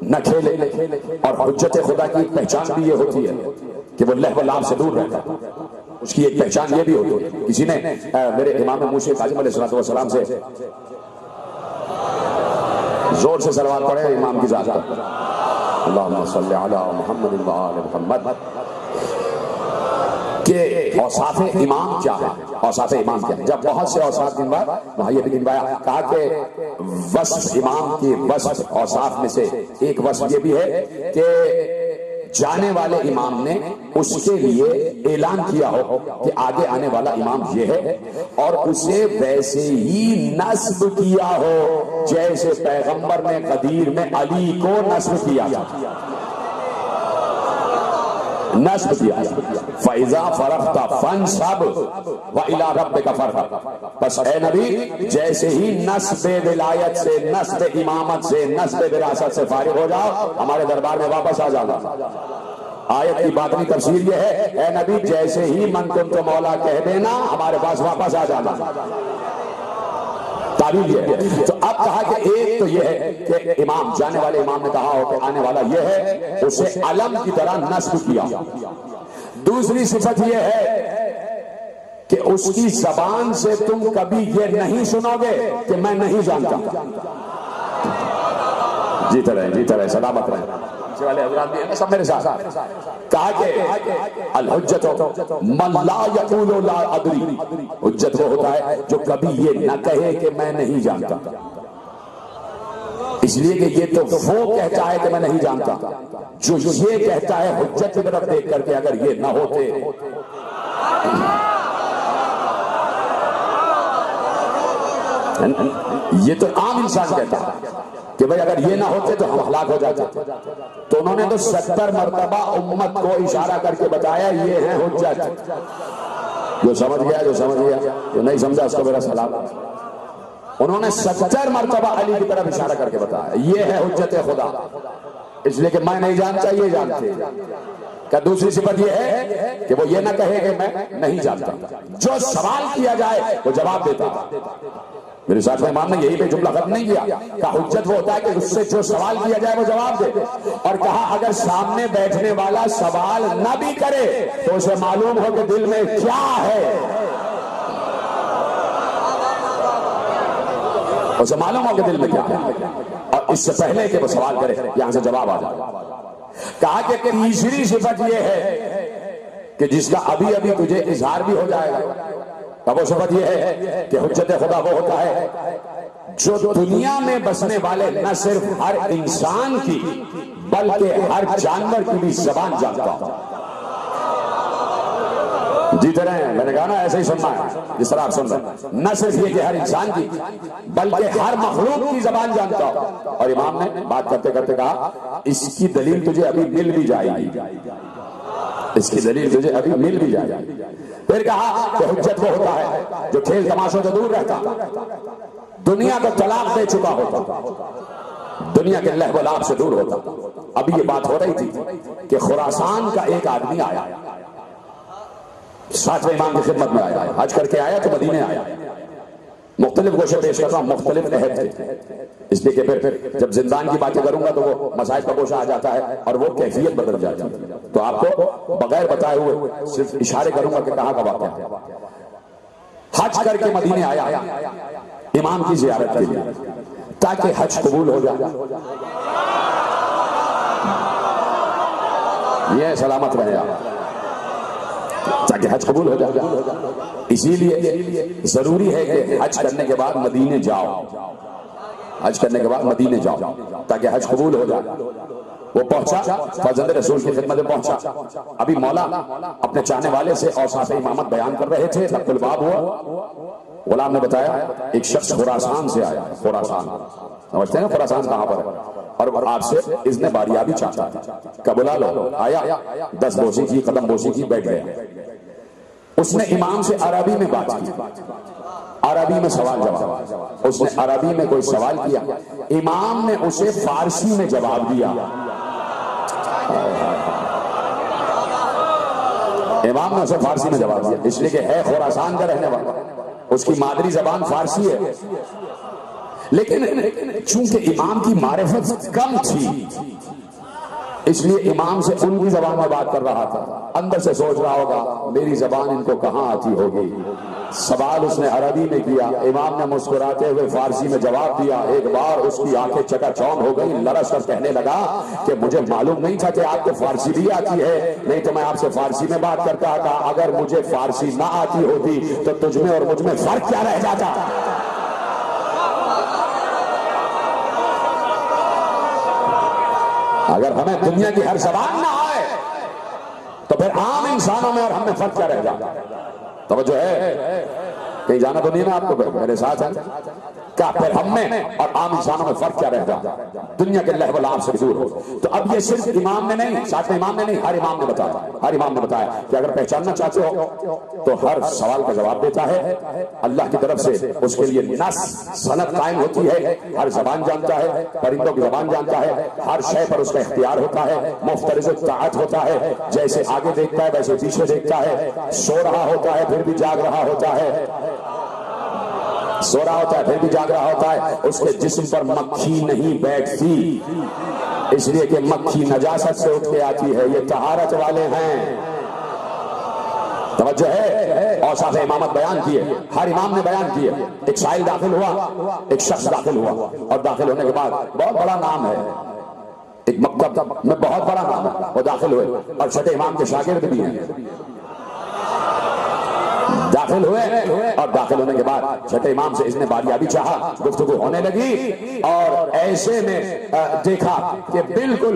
S1: نہ کھیلے۔ اور حجت خدا کی ایک پہچان بھی یہ ہوتی ہے کہ وہ لہو و لعب سے دور رہتا ہے، اس کی ایک پہچان یہ بھی ہوتی ہے۔ کسی نے میرے امام موسی کاظم علیہ السلام سے زور سے صلوات پڑھے امام کی ذات پر، اللہم صلی علی محمد و آل محمد، کہ اوصاف امام کیا ہے، اوصاف امام کیا ہے؟ جب بہت سے اوصاف گنوائے، وہاں یہ بھی گنوایا، کہا کہ وصف امام کی وصف اوصاف میں سے ایک وصف یہ بھی ہے کہ جانے والے امام نے اس کے لیے اعلان کیا ہو کہ آگے آنے والا امام یہ ہے، اور اسے ویسے ہی نصب کیا ہو جیسے پیغمبر نے غدیر میں علی کو نصب کیا تھا، نصب کیا۔ فَإِذَا فَرَغْتَ فَانْصَبْ وَإِلَىٰ رَبِّكَ فَارْغَب، بس اے نبی جیسے ہی نصب ولایت سے، نصب امامت سے، نصب وراثت سے فارغ ہو جاؤ، ہمارے دربار میں واپس آ جانا۔ آیت کی باطنی تفسیر یہ ہے، اے نبی جیسے ہی من کنت مولا کہہ دینا، ہمارے پاس واپس آ جانا۔ تعبیر یہ ہے۔ تو اب کہا کہ ایک تو یہ ہے کہ امام، جانے والے امام نے کہا ہو کہ آنے والا یہ ہے، اسے علم کی طرح نصب کیا۔ دوسری صفت یہ ہے کہ اس کی زبان سے تم کبھی یہ نہیں سنو گے کہ میں نہیں جانتا۔ جیتے رہے، جیتے رہے، سلامت رہے، والے حضرات بھی ہیں سب میرے ساتھ۔ کہا کہ الحجت من لا یقول لا ادری، حجت وہ ہوتا ہے جو کبھی یہ نہ کہے کہ میں نہیں جانتا، اس لیے کہ یہ تو وہ کہتا ہے کہ میں نہیں جانتا، جو یہ کہتا ہے حجت کی طرف دیکھ کر کے اگر یہ نہ ہوتے۔ یہ تو عام انسان کہتا ہے کہ بھئی اگر یہ نہ ہوتے تو ہم ہلاک ہو جاتے، تو انہوں نے تو 70 مرتبہ امت کو اشارہ کر کے بتایا یہ ہے حجت۔ جو سمجھ گیا، جو سمجھ گیا، جو نہیں سمجھا اس کو میرا سلام۔ انہوں نے 70 مرتبہ علی کی طرف اشارہ کر کے بتایا یہ ہے حجت خدا، اس لیے کہ میں نہیں جانتا، یہ جانتے۔ کہ دوسری صفت یہ ہے کہ وہ یہ نہ کہے کہ میں نہیں جانتا، جو سوال کیا جائے وہ جواب دیتا۔ میرے ساتھ میں امام نے یہی پہ جملہ ختم نہیں کیا، کہا حجت وہ ہوتا ہے کہ اس سے جو سوال کیا جائے وہ جواب دے، اور کہا اگر سامنے بیٹھنے والا سوال نہ بھی کرے تو اسے معلوم ہو کہ دل میں کیا ہے، اسے معلوم ہو کہ دل میں کیا ہے، اور اس سے پہلے کہ وہ سوال کرے یہاں سے جواب آ جائے۔ کہا کہ تیسری صفت یہ ہے کہ جس کا ابھی ابھی تجھے اظہار بھی ہو جائے گا، اب وہ صفت یہ ہے کہ حجت خدا وہ ہوتا ہے جو دنیا میں بسنے والے نہ صرف ہر انسان کی بلکہ ہر جانور کی بھی زبان جانتا ہوں۔ جیتے رہے ہیں، نے کہا نا ایسے ہی سننا ہے جس طرح آپ سن رہے ہیں، نہ صرف یہ کہ ہر انسان کی بلکہ ہر مخلوق کی زبان جانتا ہو۔ اور امام نے بات کرتے کرتے کہا اس کی دلیل تجھے ابھی مل بھی جائے گی، اس کی دلیل تجھے ابھی مل بھی جائے گی۔ پھر کہا کہ حجت وہ ہوتا ہے جو کھیل تماشوں سے دور رہتا، دنیا کو طلاق دے چکا ہوتا، دنیا کے لہو و لعب سے دور ہوتا۔ ابھی یہ بات ہو رہی تھی کہ خراسان کا ایک آدمی آیا، ساتویں امام کی خدمت میں آیا، حج کر کے آیا تو مدینے آیا، مختلف گوشے پیش کر رہا ہوں، مختلف عہد تھے، اس لیے کہ پھر جب زندان کی باتیں کروں گا تو وہ مسائل کا گوشہ آ جاتا ہے اور وہ کیفیت بدل جاتی ہے، تو آپ کو بغیر بتائے ہوئے صرف اشارے کروں گا کہ کہاں کا واقعہ ہے۔ حج کر کے مدینے آیا امام کی زیارت کے لیے تاکہ حج قبول ہو جائے، یہ سلامت رہے آپ، تاکہ حج قبول ہو جائے۔ اسی لیے ضروری ہے کہ حج کرنے کے بعد مدینے جاؤ، حج کرنے کے بعد مدینے جاؤ تاکہ حج قبول ہو جائے۔ وہ پہنچا، فرزند رسول کی خدمت میں پہنچا، ابھی مولا اپنے چاہنے والے سے اوصاف امامت بیان کر رہے تھے، نقل الباب ہوا، غلام نے بتایا ایک شخص خراسان سے آیا، خراسان سمجھتے ہیں نا خراسان کہاں پر ہے، اور آپ سے اذن باریابی چاہتا تھا کہ بلا لو، آیا 10 بوسی کی، قدم بوسی کی، بیٹھ گیا۔ اس نے امام سے عربی میں بات کی، عربی میں سوال جواب، اس نے عربی میں کوئی سوال کیا، امام نے اسے فارسی میں جواب دیا، امام نے اسے فارسی میں جواب دیا، اس لیے کہ ہے خراسان کا رہنے والا، اس کی مادری زبان فارسی ہے، لیکن چونکہ امام کی معرفت کم تھی اس لیے امام سے ان کی زبان میں بات کر رہا تھا، اندر سے سوچ رہا ہوگا میری زبان ان کو کہاں آتی ہوگی، سوال اس نے عربی میں کیا، امام نے مسکراتے ہوئے فارسی میں جواب دیا، ایک بار اس کی آنکھیں چکا چوند ہو گئی، لرز کر کہنے لگا کہ مجھے معلوم نہیں تھا کہ آپ کو فارسی بھی آتی ہے، نہیں تو میں آپ سے فارسی میں بات کرتا تھا، اگر مجھے فارسی نہ آتی ہوتی تو تجھ میں اور مجھ میں فرق کیا رہ جاتا۔ اگر ہمیں دنیا کی ہر زبان نہ آئے تو پھر عام انسانوں میں اور ہم میں فرق کیا رہ جاتا۔ توجہ ہے، کہیں جانا تو نہیں نا آپ کو، میرے ساتھ ہے کیا؟ پھر ہم میں اور عام انسانوں میں فرق کیا رہ جاتا، دنیا کے لہو و لعب سے دور ہو۔ تو اب یہ صرف امام نے نہیں، ساتھ امام نے نہیں، ہر امام نے بتایا، ہر امام نے بتایا کہ اگر پہچاننا چاہتے ہو تو ہر سوال کا جواب دیتا ہے، اللہ کی طرف سے اس کے لیے نص سند قائم ہوتی ہے، ہر زبان جانتا ہے، پرندوں کی زبان جانتا ہے، ہر شے پر اس کا اختیار ہوتا ہے، مفترض الطاعت ہوتا ہے، جیسے آگے دیکھتا ہے ویسے پیچھے دیکھتا ہے، سو رہا ہوتا ہے پھر بھی جاگ رہا ہوتا ہے، سو رہا ہوتا ہے پھر بھی جاگ رہا ہوتا ہے، اس کے جسم پر مکھی نہیں بیٹھتی، اس لیے کہ مکھی نجاست سے اٹھ کے آتی ہے، یہ طہارت والے ہیں۔ توجہ ہے، اوصاف امامت بیان کیے، ہر امام نے بیان کیے۔ ایک سائل داخل ہوا، ایک شخص داخل ہوا، اور داخل ہونے کے بعد بہت بڑا نام ہے، ایک مکتب میں بہت بڑا نام ہے، وہ داخل ہوئے اور چھٹے امام کے شاگرد بھی ہیں، داخل ہوئے اور داخل ہونے کے بعد چھٹے امام سے اذن باریابی چاہا، گفتگو ہونے لگی اور ایسے میں دیکھا کہ بالکل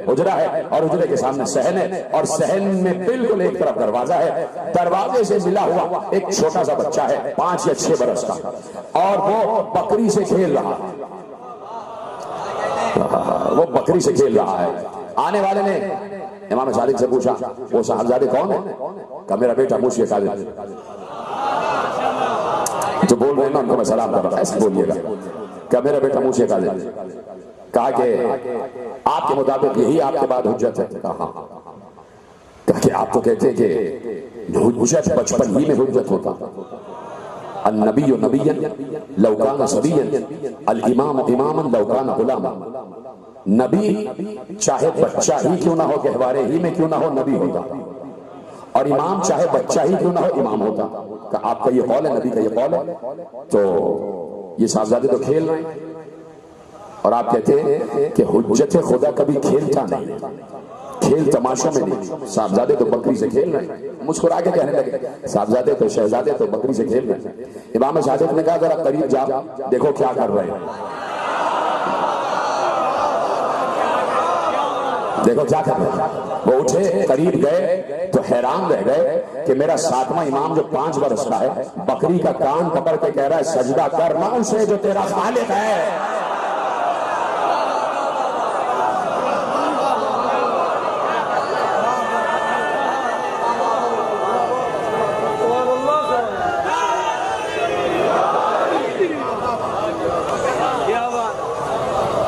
S1: حجرہ ہے اور حجرے کے سامنے صحن ہے اور صحن میں بالکل ایک طرف دروازہ ہے، دروازے سے ملا ہوا ایک چھوٹا سا بچہ ہے 5 یا 6 برس کا، اور وہ بکری سے کھیل رہا ہے، وہ بکری سے کھیل رہا ہے۔ آنے والے نے امام صادق سے پوچھا وہ صاحبزادے کون ہے؟ کہا میرا بیٹا موسی قاضی، جو بول رہے ہیں نا ان کو میں سلام کر رہا، ایسے بولیے گا، کہا میرا بیٹا موسی قاضی، کہا کہ آپ کے مطابق یہی آپ کے بعد حجت ہے؟ کہا ہاں، کہا کہ آپ تو کہتے ہیں کہ حجت بچپن ہی میں حجت ہوتا، النبی نبیا لو کان صبیا الامام اماما لو کان غلاما، نبی چاہے بچہ ہی کیوں نہ ہو، گہوارے ہی میں کیوں نہ ہو، نبی ہوتا، اور امام چاہے بچہ ہی کیوں نہ ہو، امام ہوتا۔ کہ آپ کا یہ قول ہے، نبی کا یہ قول ہے، تو یہ صاحبزادے تو کھیل رہے ہیں اور آپ کہتے ہیں کہ حجت خدا کبھی کھیلتا نہیں، کھیل تماشوں میں نہیں، صاحبزادے تو بکری سے کھیل رہے ہیں۔ مسکرا کے کہنے لگے صاحبزادے تو شہزادے تو بکری سے کھیل رہے ہیں۔ امام صادق نے کہا ذرا قریب جا دیکھو کیا کر رہے ہیں، دیکھو کیا کر رہے ہیں۔ وہ اٹھے قریب گئے تو حیران رہ گئے کہ میرا 7واں امام جو 5 برس کا ہے بکری کا کان پکڑ کے کہہ رہا ہے سجدہ کرنا اسے جو تیرا خالق ہے.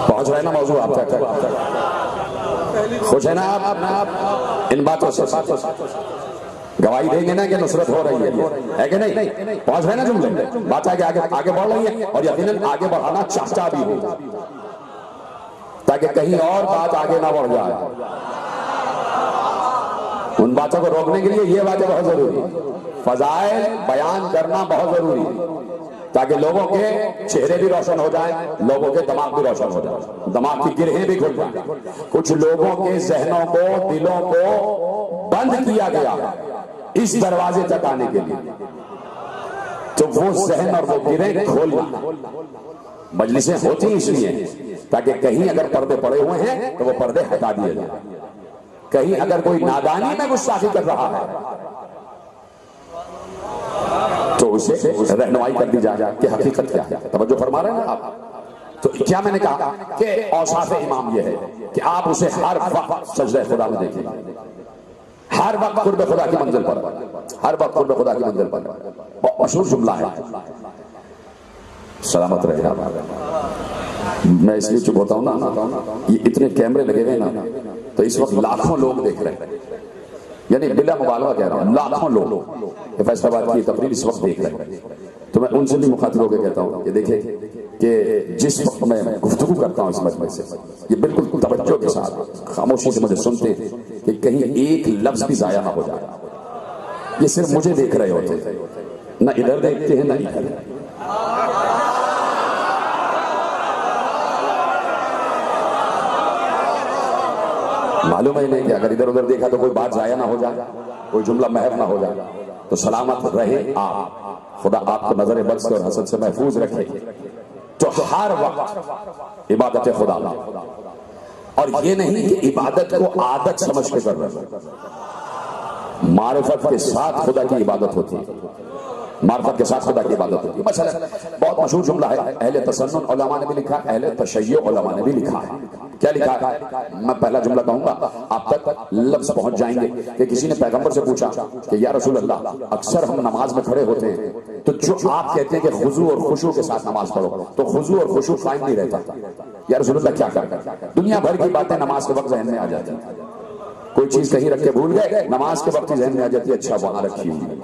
S1: پہنچ رہے نا موضوع آپ تک؟ خوش ہے نا آپ ان باتوں سے؟ گواہی دیں گے نا کہ نصرت ہو رہی ہے کہ نہیں؟ پہنچ رہے نا جملے؟ بات آگے بڑھ رہی ہے اور یقیناً آگے بڑھانا چاہتا بھی ہو تاکہ کہیں اور بات آگے نہ بڑھ جائے. ان باتوں کو روکنے کے لیے یہ باتیں بہت ضروری ہے. فضائل بیان کرنا بہت ضروری ہے تاکہ لوگوں کے چہرے بھی روشن ہو جائیں, لوگوں کے دماغ بھی روشن ہو جائیں, دماغ کی گرہیں بھی کھل جائیں. کچھ لوگوں کے ذہنوں کو, دلوں کو بند کیا گیا اس دروازے تک آنے کے لیے, تو وہ ذہن اور وہ گرہیں کھولنا. مجلسیں ہوتی اس لیے تاکہ کہیں اگر پردے پڑے ہوئے ہیں تو وہ پردے ہٹا دیے جائیں. کہیں اگر کوئی نادانی میں گستاخی کر رہا ہے تو اسے رہنمائی کر دی جائے کہ حقیقت کیا ہے. توجہ فرما رہے ہیں آپ؟ تو کیا میں نے کہا کہ اوصاف امام یہ ہے کہ آپ اسے ہر وقت سجدہ خدا میں دیکھیں, ہر وقت قرب خدا کی منزل پر, ہر وقت قرب خدا کی منزل پر. مشہور جملہ ہے, سلامت رہے آپ. میں اس لیے چپ ہوتا ہوں نا, یہ اتنے کیمرے لگے ہوئے نا تو اس وقت لاکھوں لوگ دیکھ رہے ہیں, یعنی بلا مبالغہ کہہ رہا ہوں لاکھوں لوگ فیصل آباد کی تقریر اس وقت دیکھ رہے ہیں. تو میں ان سے بھی مخاطب ہو کے کہتا ہوں کہ دیکھیں کہ جس وقت میں گفتگو کرتا ہوں اس مجمع سے, یہ بالکل توجہ کے ساتھ خاموشی سے مجھے سنتے کہ کہیں ایک لفظ بھی ضائع نہ ہو جائے. یہ صرف مجھے دیکھ رہے ہوتے, نہ ادھر دیکھتے ہیں نہ ادھر. معلوم ہی نہیں کہ اگر ادھر ادھر دیکھا تو کوئی بات ضائع نہ ہو جائے, کوئی جملہ محو نہ ہو جائے. تو سلامت رہے آپ, خدا آپ کو نظر بد سے اور حسد سے محفوظ رکھے. تو ہر وقت عبادت خدا میں, اور یہ نہیں کہ عبادت کو عادت سمجھ کے کر رہے, معرفت کے ساتھ خدا کی عبادت ہوتی ہے, معرفت کے ساتھ خدا کی عبادت ہوتی ہے. مثلا بہت مشہور جملہ ہے, اہل تسنن علماء نے بھی لکھا, اہل تشیع علماء نے بھی لکھا ہے. کیا لکھا ہے؟ میں پہلا جملہ کہوں گا, آپ تک لفظ پہنچ جائیں گے کہ کسی نے پیغمبر سے پوچھا کہ یا رسول اللہ, اکثر ہم نماز میں کھڑے ہوتے ہیں تو جو آپ کہتے ہیں کہ خضوع اور خشوع کے ساتھ نماز پڑھو, تو خضوع اور خشوع قائم نہیں رہتا. یا رسول اللہ کیا کریں؟ دنیا بھر کی باتیں نماز کے وقت ذہن میں آ جاتی ہیں. کوئی چیز کہیں رکھ کے بھول گئے, نماز کے وقت ہی ذہن میں آ جاتی ہے, اچھا وہاں رکھی ہوئی.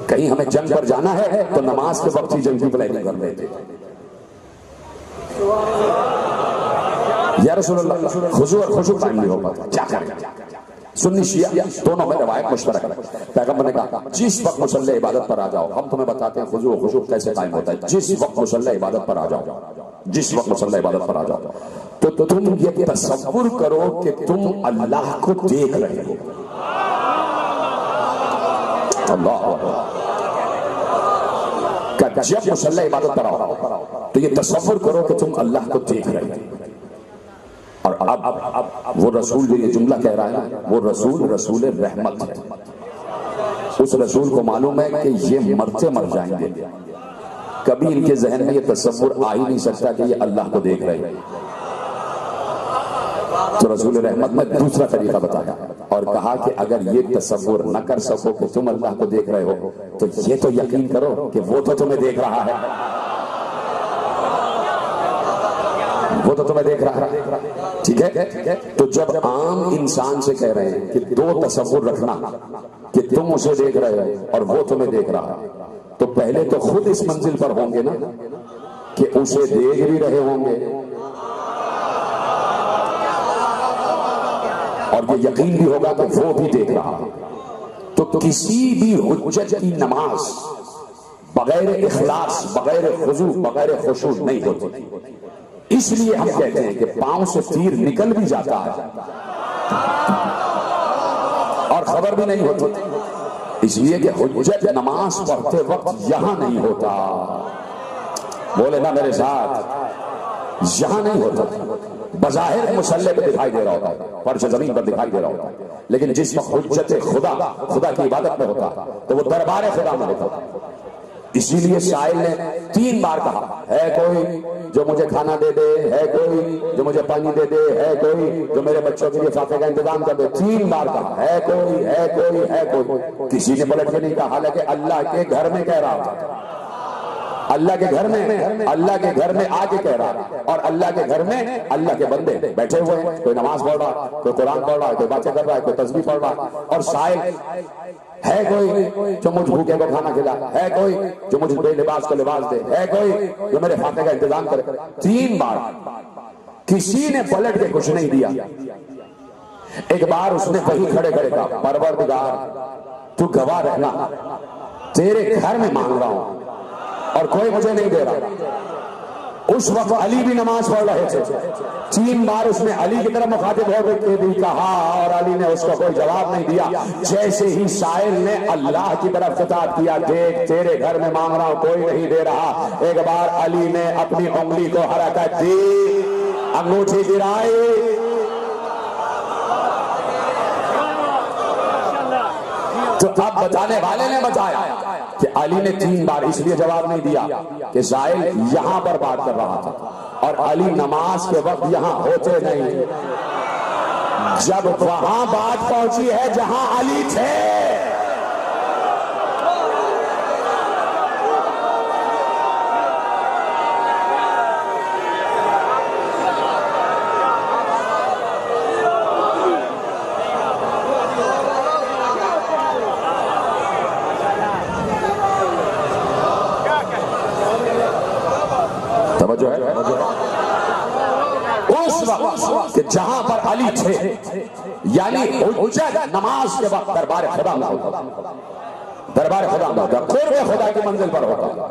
S1: کہیں ہمیں جنگ پر جانا ہے تو نماز کے وقت ہی جنگ کی پلاننگ کر لیتے. یا رسول اللہ خضوع اور خشوع قائم نہیں ہو پاتا, کیا کریں؟ سنی شیعہ دونوں میں روایت مشترک ہے. پیغمبر نے کہا جس وقت مصلی عبادت پر آ جاؤ, ہم تمہیں بتاتے ہیں خضوع و خشوع کیسے قائم ہوتا ہے. جس وقت مصلی عبادت پر آ جاؤ, جس وقت مصلی عبادت پر آ جاؤ تو تم یہ تصور کرو کہ تم اللہ کو دیکھ رہے ہو. اللہ جب مصلی عبادت پر آؤ تو یہ تصور کرو کہ تم اللہ کو دیکھ رہے ہو. اور اب وہ رسول جو یہ جملہ کہہ رہا ہے وہ رسول رحمت ہے. اس رسول کو معلوم ہے کہ یہ مرتے مر جائیں گے, کبھی ان کے ذہن میں یہ تصور آ ہی نہیں سکتا کہ یہ اللہ کو دیکھ رہے ہیں. تو رسول رحمت میں دوسرا طریقہ بتایا اور کہا کہ اگر یہ تصور نہ کر سکو کہ تم اللہ کو دیکھ رہے ہو تو یہ تو یقین کرو کہ وہ تو تمہیں دیکھ رہا ہے, وہ تو تمہیں دیکھ رہا ہے. ٹھیک ہے, تو جب عام انسان سے کہہ رہے ہیں کہ دو تصور رکھنا کہ تم اسے دیکھ رہے ہو اور وہ تمہیں دیکھ رہا ہے, تو پہلے تو خود اس منزل پر ہوں گے نا کہ اسے دیکھ بھی رہے ہوں گے اور یہ یقین بھی ہوگا کہ وہ بھی دیکھ رہا ہے. تو کسی بھی حجت کی نماز بغیر اخلاص, بغیر خضوع, بغیر خشوع نہیں ہوتی. اس لیے ہم کہتے ہیں کہ پاؤں سے تیر نکل بھی جاتا ہے اور خبر بھی نہیں ہوتی, اس لیے کہ حجت نماز پڑھتے وقت یہاں نہیں ہوتا. بولے نا میرے ساتھ, یہاں نہیں ہوتا. بظاہر مسلح پہ دکھائی دے رہا ہوتا ہے، فرش زمین پر دکھائی دے رہا ہوتا ہے، لیکن جس میں حجت خدا کی عبادت میں ہوتا ہے تو وہ دربار خدا میں ہوتا ہے۔ اسی لیے سائل نے 3 بار کہا، ہے کوئی جو مجھے کھانا دے دے، ہے کوئی جو مجھے پانی دے دے، ہے کوئی جو میرے بچوں کے لیے فاقے کا انتظام کر دے۔ 3 بار کہا، ہے کوئی، ہے کوئی، ہے کوئی۔ کسی نے پلٹ کے نہیں کہا، حالانکہ اللہ کے گھر میں کہہ رہا تھا، اللہ کے گھر میں، اللہ کے گھر میں آ کے کہہ رہا، اور اللہ کے گھر میں اللہ کے بندے بیٹھے ہوئے ہیں، کوئی نماز پڑھ رہا، کوئی قرآن پڑھ رہا، کوئی باتیں کر رہا ہے، کوئی تسبیح پڑھ رہا، اور سائل ہے کوئی جو مجھ بھوکے کو کھانا کھلا، ہے کوئی جو مجھ بے لباس کو لباس دے، ہے کوئی جو میرے فاقے کا انتظام کرے۔ 3 بار کسی نے پلٹ کے کچھ نہیں دیا۔ ایک بار اس نے وہی کھڑے کھڑے کہا، پروردگار تو گواہ رہنا، تیرے گھر میں مانگ رہا ہوں اور کوئی مجھے نہیں دے رہا۔ اس وقت علی بھی نماز پڑھ رہے تھے۔ 3 بار اس نے علی کی طرف مخاطب ہو کے بھی کہا اور علی نے اس کو کوئی جواب نہیں دیا۔ جیسے ہی سائل نے اللہ کی طرف خطاب کیا، دیکھ تیرے گھر میں مانگ رہا ہوں کوئی نہیں دے رہا، ایک بار علی نے اپنی انگلی کو حرکت دی، انگوٹھی گرائی، تو اب بتانے والے نے بتایا کہ علی نے 3 بار اس لیے جواب نہیں دیا کہ سائل یہاں پر بات کر رہا تھا اور علی نماز کے وقت یہاں ہوتے نہیں، جب وہاں بات پہنچی ہے جہاں علی تھے۔ کہ جہاں پر علی تھے، یعنی حجت نماز کے وقت دربار خدا میں ہوتا، دربار خدا میں ہوتا، قرب خدا کی منزل پر ہوتا،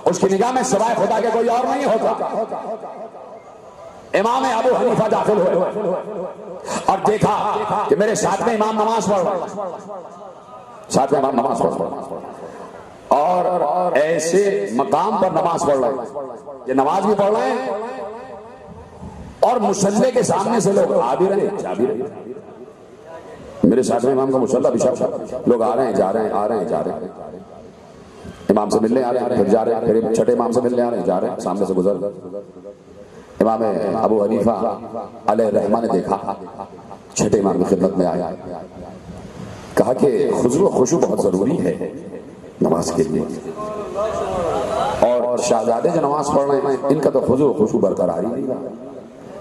S1: اس کی نگاہ میں سوائے خدا کے کوئی اور نہیں ہوتا۔ امام ابو حنیفہ داخل ہوئے اور دیکھا کہ میرے ساتھ میں امام نماز پڑھ رہا، ساتھ میں امام نماز پڑھ رہا اور ایسے مقام پر نماز پڑھ رہے، یہ نماز بھی پڑھ رہے ہیں اور مصلی کے سامنے سے لوگ آ بھی رہے ہیں جا بھی رہے ہیں۔ میرے ساتھ میں امام کا مصلی بھی شب، لوگ آ رہے ہیں جا رہے ہیں، آ رہے ہیں جا رہے ہیں، امام سے ملنے آ رہے ہیں پھر جا رہے ہیں، پھر چھٹے امام سے ملنے آ رہے ہیں جا رہے ہیں، سامنے سے گزر۔ امام ابو حنیفہ علیہ الرحمہ نے دیکھا، چھٹے امام کی خدمت میں آیا، کہا کہ خضوع و خشوع بہت ضروری ہے نماز کے لیے، اور شہزادے جو نماز پڑھ رہے ہیں ان کا تو خضوع و خشوع برقرار ہی نہیں رہا،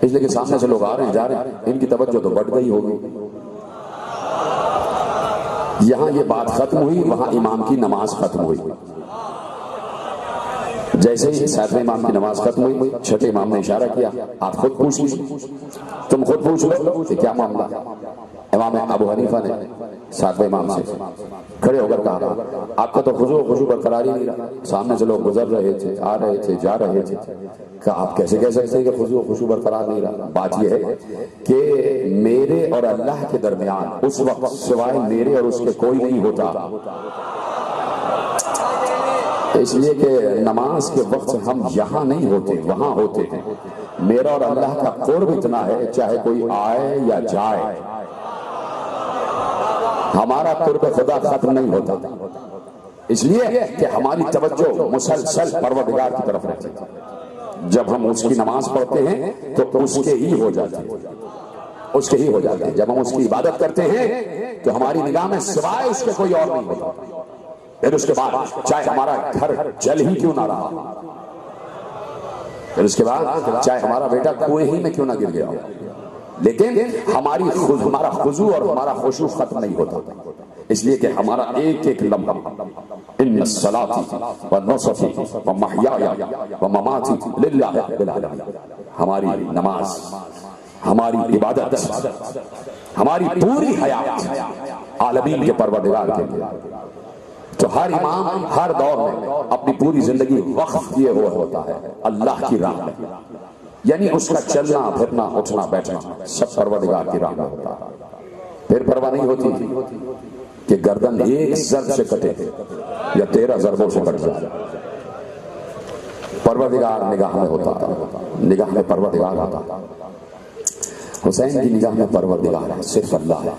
S1: اس لیے کہ سامنے سے لوگ آ رہے ہیں جا رہے ہیں، ان کی توجہ تو بڑھ گئی ہوگی۔ یہاں یہ بات ختم ہوئی، وہاں امام کی نماز ختم ہوئی۔ جیسے ہی ساتویں امام کی نماز ختم ہوئی، چھٹے امام نے اشارہ کیا، آپ خود پوچھ لیجیے، تم خود پوچھ لو کہ کیا معاملہ۔ امام ابو حنیفہ نے ساتویں امام سے کھڑے ہو کر کہا، آپ کا تو خضوع و خشوع برقرار ہی نہیں رہا، سامنے سے لوگ گزر رہے تھے، آ رہے تھے، جا رہے تھے، کہ آپ کیسے کہہ سکتے ہیں کہ خضوع و خشوع برقرار نہیں رہا؟ بات یہ ہے کہ میرے اور اللہ کے درمیان اس وقت سوائے میرے اور اس کے کوئی نہیں ہوتا، اس لیے کہ نماز کے وقت ہم یہاں نہیں ہوتے، وہاں ہوتے ہیں۔ میرا اور اللہ کا قرب اتنا ہے، چاہے کوئی آئے یا جائے، ہمارا قرب خدا ختم نہیں ہوتا، اس لیے کہ ہماری توجہ مسلسل پروردگار کی طرف رہتی ہے۔ جب ہم اس کی نماز پڑھتے ہیں تو اس کے ہی ہو جاتے ہیں، اس کے ہی ہو جاتے ہیں۔ جب ہم اس کی عبادت کرتے ہیں تو ہماری نگاہ میں سوائے اس کے کوئی اور نہیں ہوتا۔ پھر اس کے بعد چاہے ہمارا گھر جل ہی کیوں نہ رہا، پھر اس کے بعد چاہے ہمارا بیٹا کنویں ہی میں کیوں نہ گر گیا ہو، لیکن ہمارا خضوع اور ہمارا خشوع ختم نہیں ہوتا، اس لیے کہ ہمارا ایک ایک لمحہ ان الصلاۃ والنسک ومحیای ومماتی للہ رب العالمین، ہماری نماز، ہماری عبادت، ہماری پوری حیات عالمین کے پروردگار کے لیے۔ تو ہر امام ہر دور میں اپنی پوری زندگی وقف کیے ہوئے ہوتا ہے اللہ کی راہ میں، یعنی اس کا چلنا پھرنا اٹھنا بیٹھنا سب پروردگار کی راہ میں ہوتا ہے۔ پھر پرواہ نہیں ہوتی کہ گردن ایک ضرب سے کٹے یا 13 ضربوں سے کٹ جائے، پروردگار نگاہ میں ہوتا ہے، نگاہ میں پروردگار ہوتا ہے۔ حسین کی نگاہ میں پروردگار ہے صرف اللہ ہے،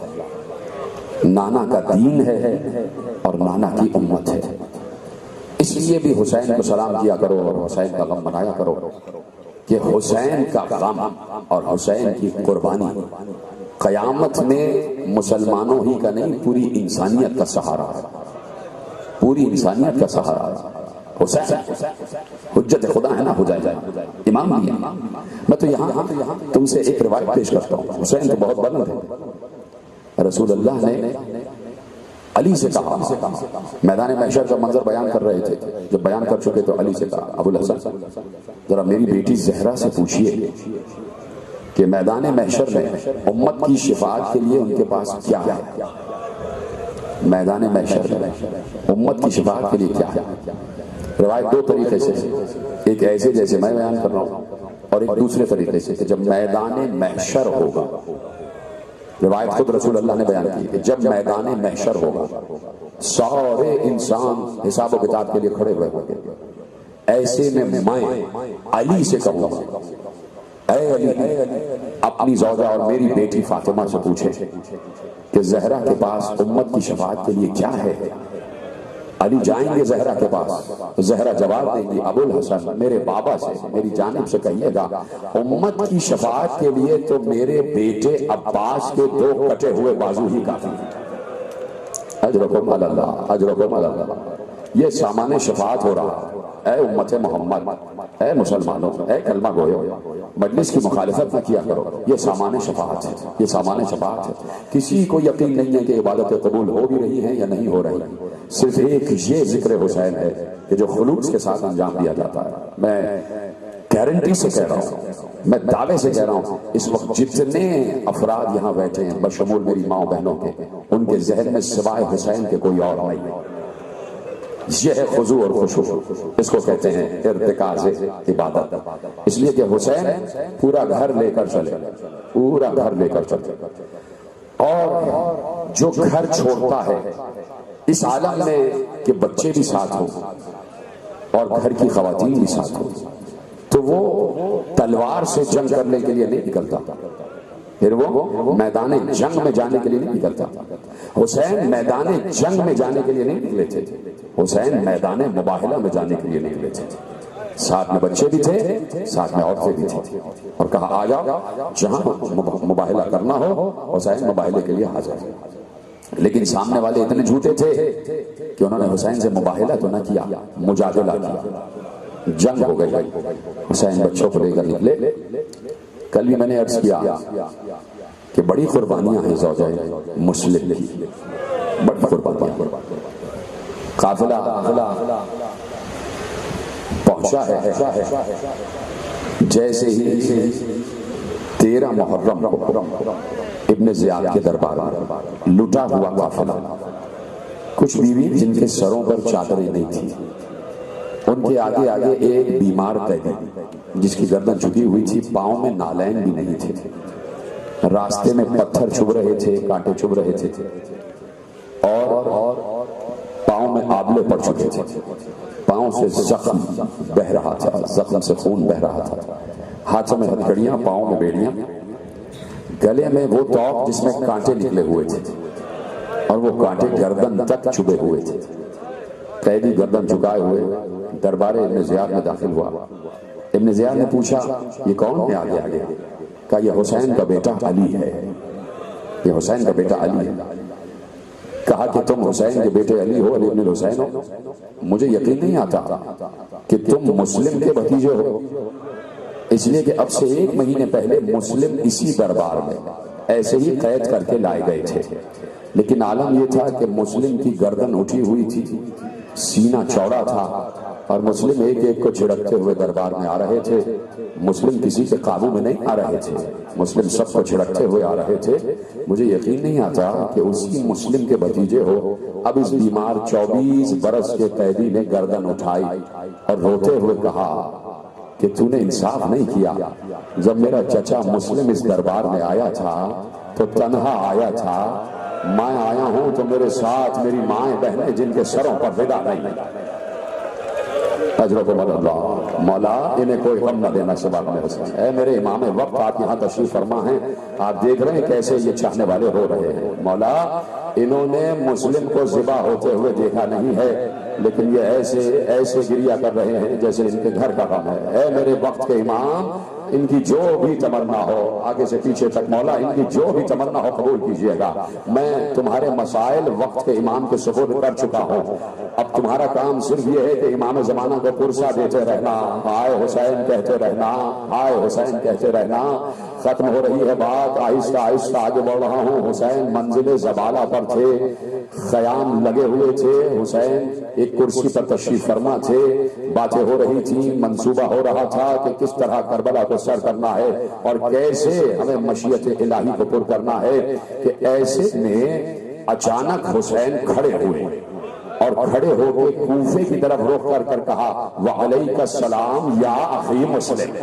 S1: نانا کا دین ہے اور نانا کی امت ہے۔ اس لیے بھی حسین کو سلام کیا کرو اور حسین کا غم منایا کرو کہ حسین کا غم اور حسین کی قربانی قیامت میں مسلمانوں ہی کا نہیں، پوری انسانیت کا سہارا ہے، پوری انسانیت کا سہارا ہے۔ حسین حجت خدا ہے نا، ہو جائے امام بھی ہے۔ میں تو یہاں تم سے ایک روایت پیش کرتا ہوں، حسین تو بہت بلند ہے۔ رسول اللہ نے علی سے کہا، میدان محشر کا منظر بیان کر رہے تھے، جب بیان کر چکے تو علی سے کہا، ابو الحسن ذرا میری بیٹی زہرا سے پوچھئے کہ میدان محشر میں امت کی شفاعت کے لیے ان کے پاس کیا ہے، میدان محشر میں امت کی شفاعت کے لیے کیا ہے۔ روایت دو طریقے سے، ایک ایسے جیسے میں بیان کر رہا ہوں اور ایک دوسرے طریقے سے کہ جب میدان محشر ہوگا، روایت خود رسول اللہ نے بیان کی کہ جب میدان محشر ہوگا سارے انسان حساب و کتاب کے لیے کھڑے ہوئے ہوں گے، ایسے میں میں علی سے کہوں گا، اے علی اپنی زوجہ اور میری بیٹی فاطمہ سے پوچھے کہ زہرا کے پاس امت کی شفاعت کے لیے کیا ہے۔ علی جائیں گے زہرا کے پاس، زہرا جواب دیں گی، ابو الحسن میرے بابا سے میری جانب سے کہیے گا امت کی شفاعت کے لیے تو میرے بیٹے عباس کے 2 کٹے ہوئے بازو ہی کافی ہیں۔ اجرکم علی اللہ، اجرکم علی اللہ۔ یہ سامان شفاعت ہو رہا ہے۔ اے امت محمد، اے مسلمانوں، اے کلمہ گویو، مجلس کی مخالفت نہ کیا کرو، یہ سامان شفاعت ہے، یہ سامان شفاعت ہے۔ کسی کو یقین نہیں ہے کہ عبادتیں قبول ہو بھی رہی ہیں یا نہیں ہو رہی، صرف ایک یہ ذکر حسین ہے کہ جو خلوص کے ساتھ انجام دیا جاتا ہے۔ میں گارنٹی سے کہہ رہا ہوں، میں دعوے سے کہہ رہا ہوں، اس وقت جتنے افراد یہاں بیٹھے ہیں بشمول میری ماں بہنوں کے، ان کے ذہن میں سوائے حسین کے کوئی اور نہیں ہے۔ یہ ہے خضوع اور خشوع، اس کو کہتے ہیں ارتکاز عبادت، اس لیے کہ حسین پورا گھر لے کر چلے، پورا گھر لے کر چلے، اور جو گھر چھوڑتا ہے اس عالم میں کہ بچے بھی ساتھ ہوں اور گھر کی خواتین بھی ساتھ ہوں، تو وہ تلوار سے جنگ کرنے کے لیے نہیں نکلتا، پھر وہ میدان جنگ میں جانے کے لیے نہیں نکلتا۔ حسین میدان جنگ میں جانے کے لیے نہیں نکلے تھے، حسین میدان مباہلہ میں جانے کے لیے نکلے تھے۔ ساتھ میں بچے بھی تھے، ساتھ میں عورتیں بھی تھیں، اور کہا آ جاؤ، جہاں مباہلہ کرنا ہو حسین مباہلے کے لیے حاضر ہے۔ لیکن سامنے والے اتنے جھوٹے تھے کہ انہوں نے حسین سے مباہلہ تو نہ کیا، مجادلہ کیا، جنگ ہو گئی۔ حسین بچوں کو لے کر نکلے۔ کل بھی میں نے عرض کیا کہ بڑی قربانیاں ہیں زوجہ مسلم کی، بڑی قربانیاں۔ قافلہ پہنچا ہے، جیسے ہی 13 محرم کو ابن زیاد کے دربار میں لٹا ہوا قافلہ، کچھ بیوی جن کے سروں پر چادریں نہیں تھی، ان کے آگے آگے ایک بیمار قیدی جس کی گردن جھکی ہوئی تھی، پاؤں میں نالین بھی نہیں تھے، راستے میں پتھر چبھ رہے تھے، کانٹے چبھ رہے تھے، اور پاؤں میں آبلے پڑ چکے تھے، پاؤں سے زخم بہ رہا تھا، زخم سے خون بہ رہا تھا، ہاتھوں میں ہتھکڑیاں، پاؤں میں بیڑیاں، گلے میں وہ توق جس میں کانٹے نکلے ہوئے تھے، اور وہ کانٹے گردن تک چبھے ہوئے تھے۔ قیدی گردن جھکائے ہوئے دربار ابن زیاد میں داخل ہوا۔ ابن زیاد نے پوچھا یہ کون ہے آگے آگے؟ کہا یہ حسین کا بیٹا علی ہے، یہ حسین کا بیٹا علی ہے۔ کہا کہ تم حسین کے بیٹے علی ہو، علی ابن الحسین ہو؟ مجھے یقین نہیں آتا کہ تم مسلم کے بھتیجے ہو، اس لیے کہ اب سے 1 مہینے پہلے مسلم اسی دربار میں ایسے ہی قید کر کے لائے گئے تھے، لیکن عالم یہ تھا کہ مسلم کی گردن اٹھی ہوئی تھی، سینہ چوڑا تھا، اور مسلم ایک ایک کو چھڑکتے ہوئے دربار میں آ رہے تھے۔ مسلم کسی کے قابو میں نہیں آ رہے تھے، مسلم سب کو چھڑکتے ہوئے آ رہے تھے۔ مجھے یقین نہیں آتا کہ اسی مسلم کے بھتیجے ہو۔ اب اس بیمار 24 برس کے قیدی نے گردن اٹھائی اور روتے ہوئے کہا کہ تو نے انصاف نہیں کیا، جب میرا چچا مسلم اس دربار میں آیا تھا تو تنہا آیا تھا، میں آیا ہوں تو میرے ساتھ میری مائیں بہنیں جن کے سروں پر ودا نہیں۔ اجرکم اللہ، مولا انہیں کوئی غم نہ دینا سوا غم حسین۔ اے میرے امام وقت، آپ یہاں تشریف فرما ہیں، آپ دیکھ رہے ہیں کیسے یہ چاہنے والے رو رہے ہیں۔ مولا انہوں نے مسلم کو ذبح ہوتے ہوئے دیکھا نہیں ہے، لیکن یہ ایسے گریہ کر رہے ہیں جیسے ان کے گھر کا غم ہے۔ اے میرے وقت کے امام، ان کی جو بھی تمنا ہو، آگے سے پیچھے تک مولا ان کی جو بھی تمنا ہو قبول کیجئے گا۔ میں تمہارے مسائل وقت کے امام کے سپرد کر چکا ہوں، اب تمہارا کام صرف یہ ہے کہ امام زمانہ کو پرسہ دیتے رہنا، ہائے حسین کہتے رہنا، ہائے حسین کہتے رہنا۔ ختم ہو رہی ہے بات، آہستہ آہستہ آگے بڑھ رہا ہوں۔ حسین منزل زبالہ پر تھے، خیام لگے ہوئے تھے، حسین ایک کرسی پر تشریف فرما تھے، باتیں ہو رہی تھیں، منصوبہ ہو رہا تھا کہ کس طرح کربلا کو سر کرنا ہے اور کیسے ہمیں مشیت الہی کو پر کرنا ہے، کہ ایسے میں اچانک حسین کھڑے ہوئے اور کھڑے ہو کے کوفے کی طرف رخ کر کہا وعلیک السلام یا اخی مسلم،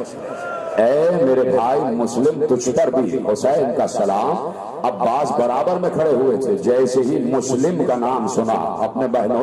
S1: اے میرے بھائی مسلم تجھ پر بھی حسین کا سلام۔ عباس برابر میں کھڑے ہوئے تھے، جیسے ہی مسلم کا نام سنا اپنے بہنوں